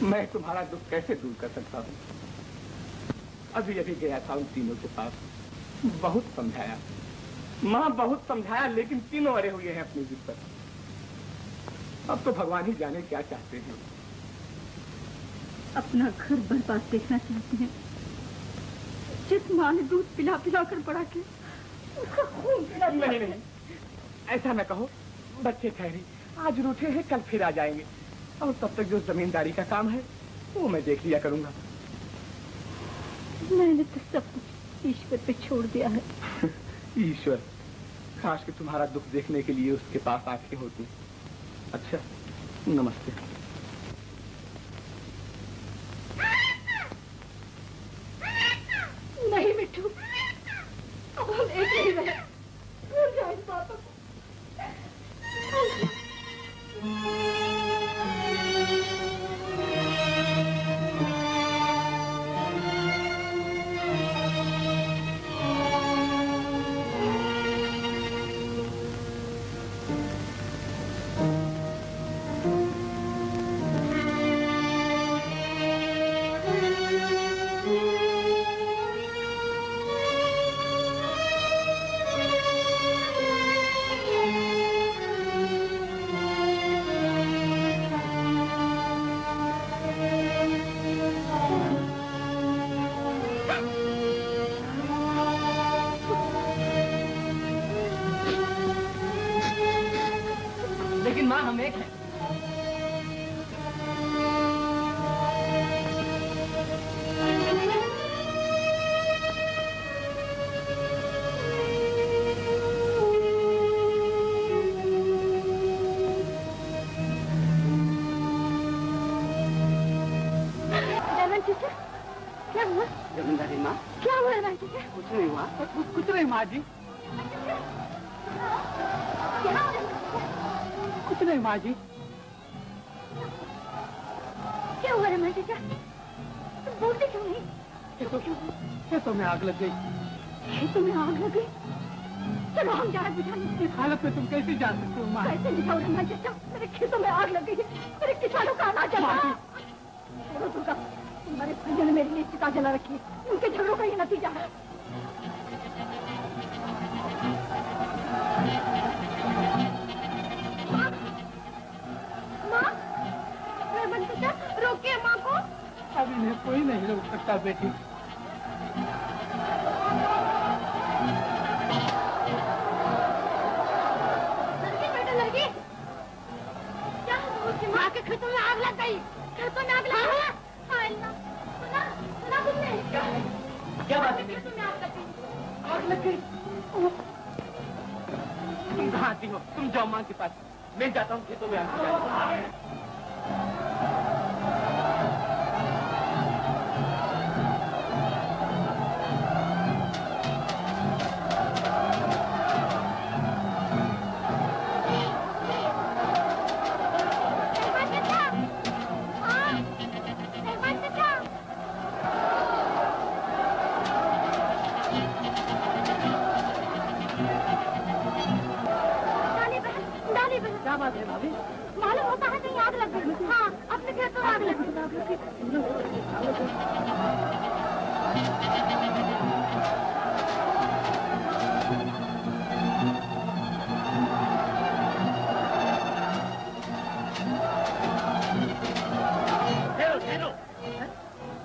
मैं तुम्हारा दुख कैसे दूर कर सकता हूँ? अभी अभी गया था उन तीनों के पास, बहुत समझाया माँ, बहुत समझाया, लेकिन तीनों अड़े हुए हैं अपनी जिद पर। अब तो भगवान ही जाने क्या चाहते हैं। अपना घर बर्बाद देखना चाहते हैं, जिस माँ ने दूध पिला पिला कर बड़ा के उसका खून पिला। नहीं नहीं, ऐसा न कहो। बच्चे ठहरे, आज रूठे हैं, कल फिर आ जाएंगे, और तब तक जो जमींदारी का काम है वो मैं देख लिया करूंगा। मैंने तो सब कुछ ईश्वर पे छोड़ दिया है। ईश्वर, काश कि तुम्हारा दुख देखने के लिए उसके पास आंखें होती। अच्छा, नमस्ते। नहीं मिट्टू, अब हम एक नहीं रहे। भूल जाओ इस बातों को। लेकिन माँ हम एक हैं। क्या हुआ? जमींदारी माँ, क्या हुआ? कुछ नहीं हुआ। कुछ नहीं माँ जी। कुछ नहीं माँ जी। क्या हुआ रमन चाचा? तुम बोलते क्यों नहीं? खेतों में आग लग गई। खेतों में आग लग गई? चलो हम जाए बुझाने। इस हालत में तुम कैसे जा सकते हो माँ? कैसे बुझाओ रमन चाचा? मेरे खेतों में आग लग गई है। मेरे किसानों का अनाज जला। छोड़ो दुर्गा, तुम्हारे भैया ने मेरे लिए चिता जला रखी है। उनके झगड़ों का ये नतीजा है। माँ, रमन चाचा रोकिए माँ को। अब इन्हें कोई नहीं रोक सकता बेटी। लड़की, क्या माँ के खेतों में आग लग गई। खेतों में आग लग गई। सुना सुना तुमने? क्या बात है? खेतों में आग लग गई। आग लग गई। तुम कहाँ आती हो? तुम जाओ माँ के पास, मैं जाता हूँ खेतों में आग। क्या बात है भाभी? मालूम होता है कहीं आग लग गई। हाँ, अपने खेतों में आग लग गई।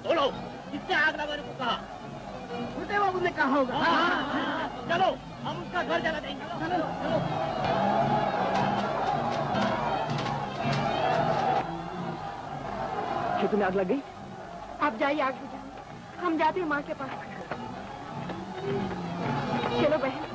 बोलो, किसने आग लगाने को कहा? छोटे बाबू ने कहा होगा। चलो, हम उसका घर जला देंगे। चलो, चलो। खेतों में आग लग गई? आप जाइए आग बुझाने, हम जाते हैं माँ के पास। चलो बहन।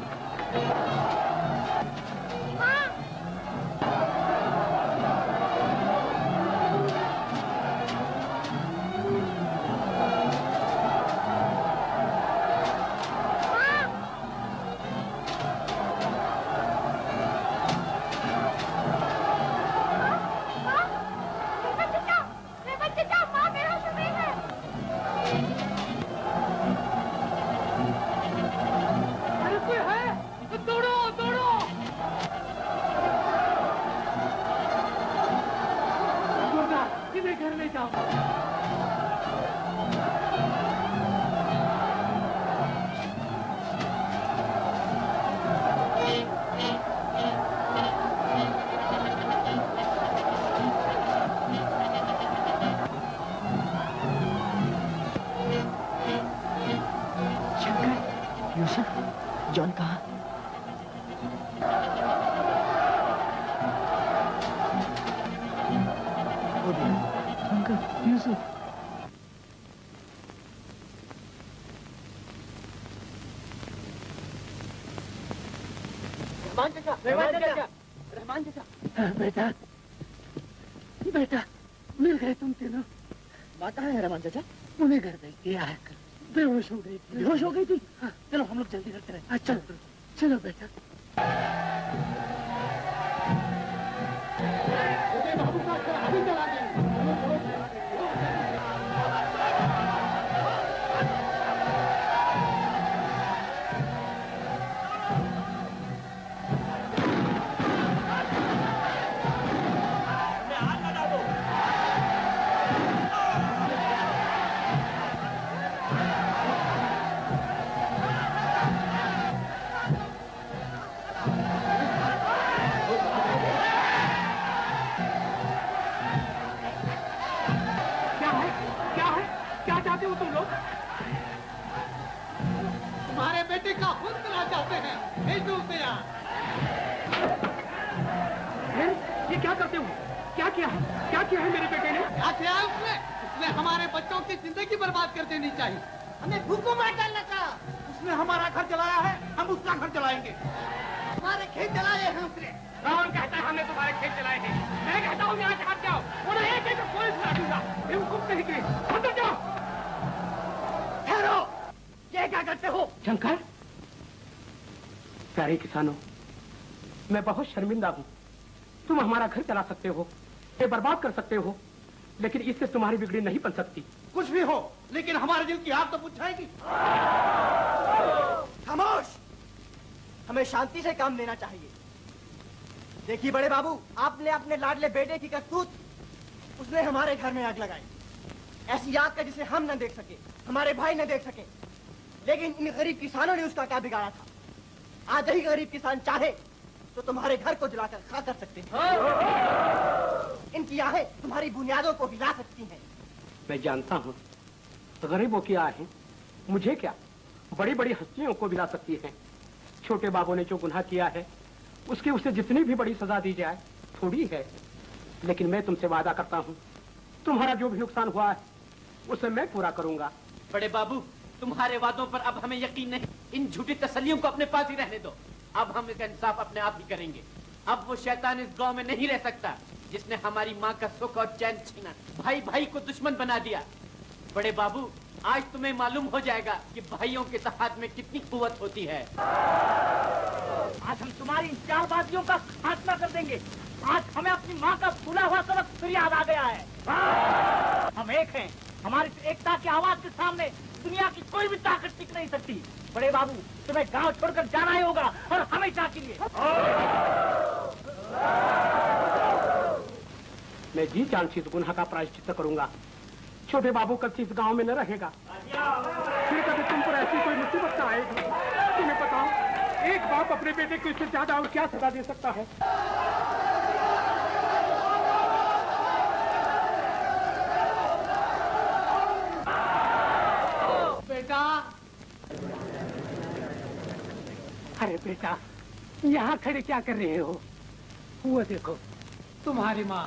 घर ले जाओ। शंकर, यूसुफ, जॉन कहाँ? शंकर, यूसुफ। रहमान चाचा। बेटा, बेटा, मिल गए तुम तीनों। बात है रहमान चाचा? उन्हें घर गई थी, आया कर बेहोश हो गई थी। बेहोश हो गई थी? हाँ, चलो हम लोग जल्दी करते रहे। चलो चलो बेटा। बाबू का अभी चला गया। तुम्हारे बेटे का खून पिला चाहते हैं, भेज दो उसे यहाँ। ये क्या करते हो? क्या किया है? क्या किया है मेरे बेटे ने? क्या किया है उसने? उसने हमारे बच्चों की जिंदगी बर्बाद कर देनी चाहिए। हमें भूखों मार डालना था। उसने हमारा घर जलाया है, हम उसका घर जलाएंगे। हमारे खेत जलाए हैं उसने। कौन कहता है हमने तुम्हारे खेत जलाए हैं? मैं कहता हूँ यहाँ से हट जाओ, उन्हें एक एक पुलिस ला दूंगा। बेवकूफ नहीं के अंदर जाओ। ठहरो, ये क्या करते हो? शंकर, प्यारे किसानों, मैं बहुत शर्मिंदा हूँ। तुम हमारा घर चला सकते हो, ये बर्बाद कर सकते हो, लेकिन इससे तुम्हारी बिगड़ी नहीं बन सकती। कुछ भी हो, लेकिन हमारे दिल की आग तो बुझाएगी। खामोश! हमें शांति से काम लेना चाहिए। देखिए बड़े बाबू, आपने अपने लाडले बेटे की करतूत, उसने हमारे घर में आग लगाई। ऐसी आग का जिसे हम न देख सके, हमारे भाई न देख सके। लेकिन इन गरीब किसानों ने उसका क्या बिगाड़ा था? आज ही गरीब किसान चाहे तो तुम्हारे घर को जलाकर खा कर सकते हैं। इनकी आहें तुम्हारी बुनियादों को हिला सकती हैं। मैं जानता हूँ, गरीबों की आहें मुझे क्या, बड़ी बड़ी हस्तियों को बिला सकती हैं। छोटे बाबू ने जो गुनाह किया है, उसकी उसे जितनी भी बड़ी सजा दी जाए थोड़ी है। लेकिन मैं तुमसे वादा करता हूँ, तुम्हारा जो भी नुकसान हुआ है उसे मैं पूरा करूंगा। बड़े बाबू, तुम्हारे वादों पर अब हमें यकीन नहीं। इन झूठी तसल्लियों को अपने पास ही रहने दो। अब हम इसका इंसाफ अपने आप ही करेंगे। अब वो शैतान इस गांव में नहीं रह सकता जिसने हमारी माँ का सुख और चैन छीना, भाई भाई को दुश्मन बना दिया। बड़े बाबू, आज तुम्हें मालूम हो जाएगा कि भाइयों के इत्तेहाद में कितनी कुव्वत होती है। आज हम तुम्हारी इन चालबाजियों का खात्मा कर देंगे। आज हमें अपनी माँ का भूला हुआ सबक फिर याद आ गया है। हम एक हैं। हमारी एकता की आवाज के सामने दुनिया की कोई भी ताकत टिक नहीं सकती। बड़े बाबू, तुम्हें गांव छोड़कर जाना ही होगा, और हमेशा के लिए। मैं जी जान से इस गुनाह का प्रायश्चित करूंगा। छोटे बाबू कल से इस गांव में न रहेगा। फिर कभी तुम पर ऐसी कोई मुसीबत न आएगी। तुम्हें बताओ, एक बाप अपने बेटे को इससे ज्यादा और क्या सजा दे सकता है? बेटा, अरे बेटा, यहाँ खड़े क्या कर रहे हो? वो देखो, तुम्हारी माँ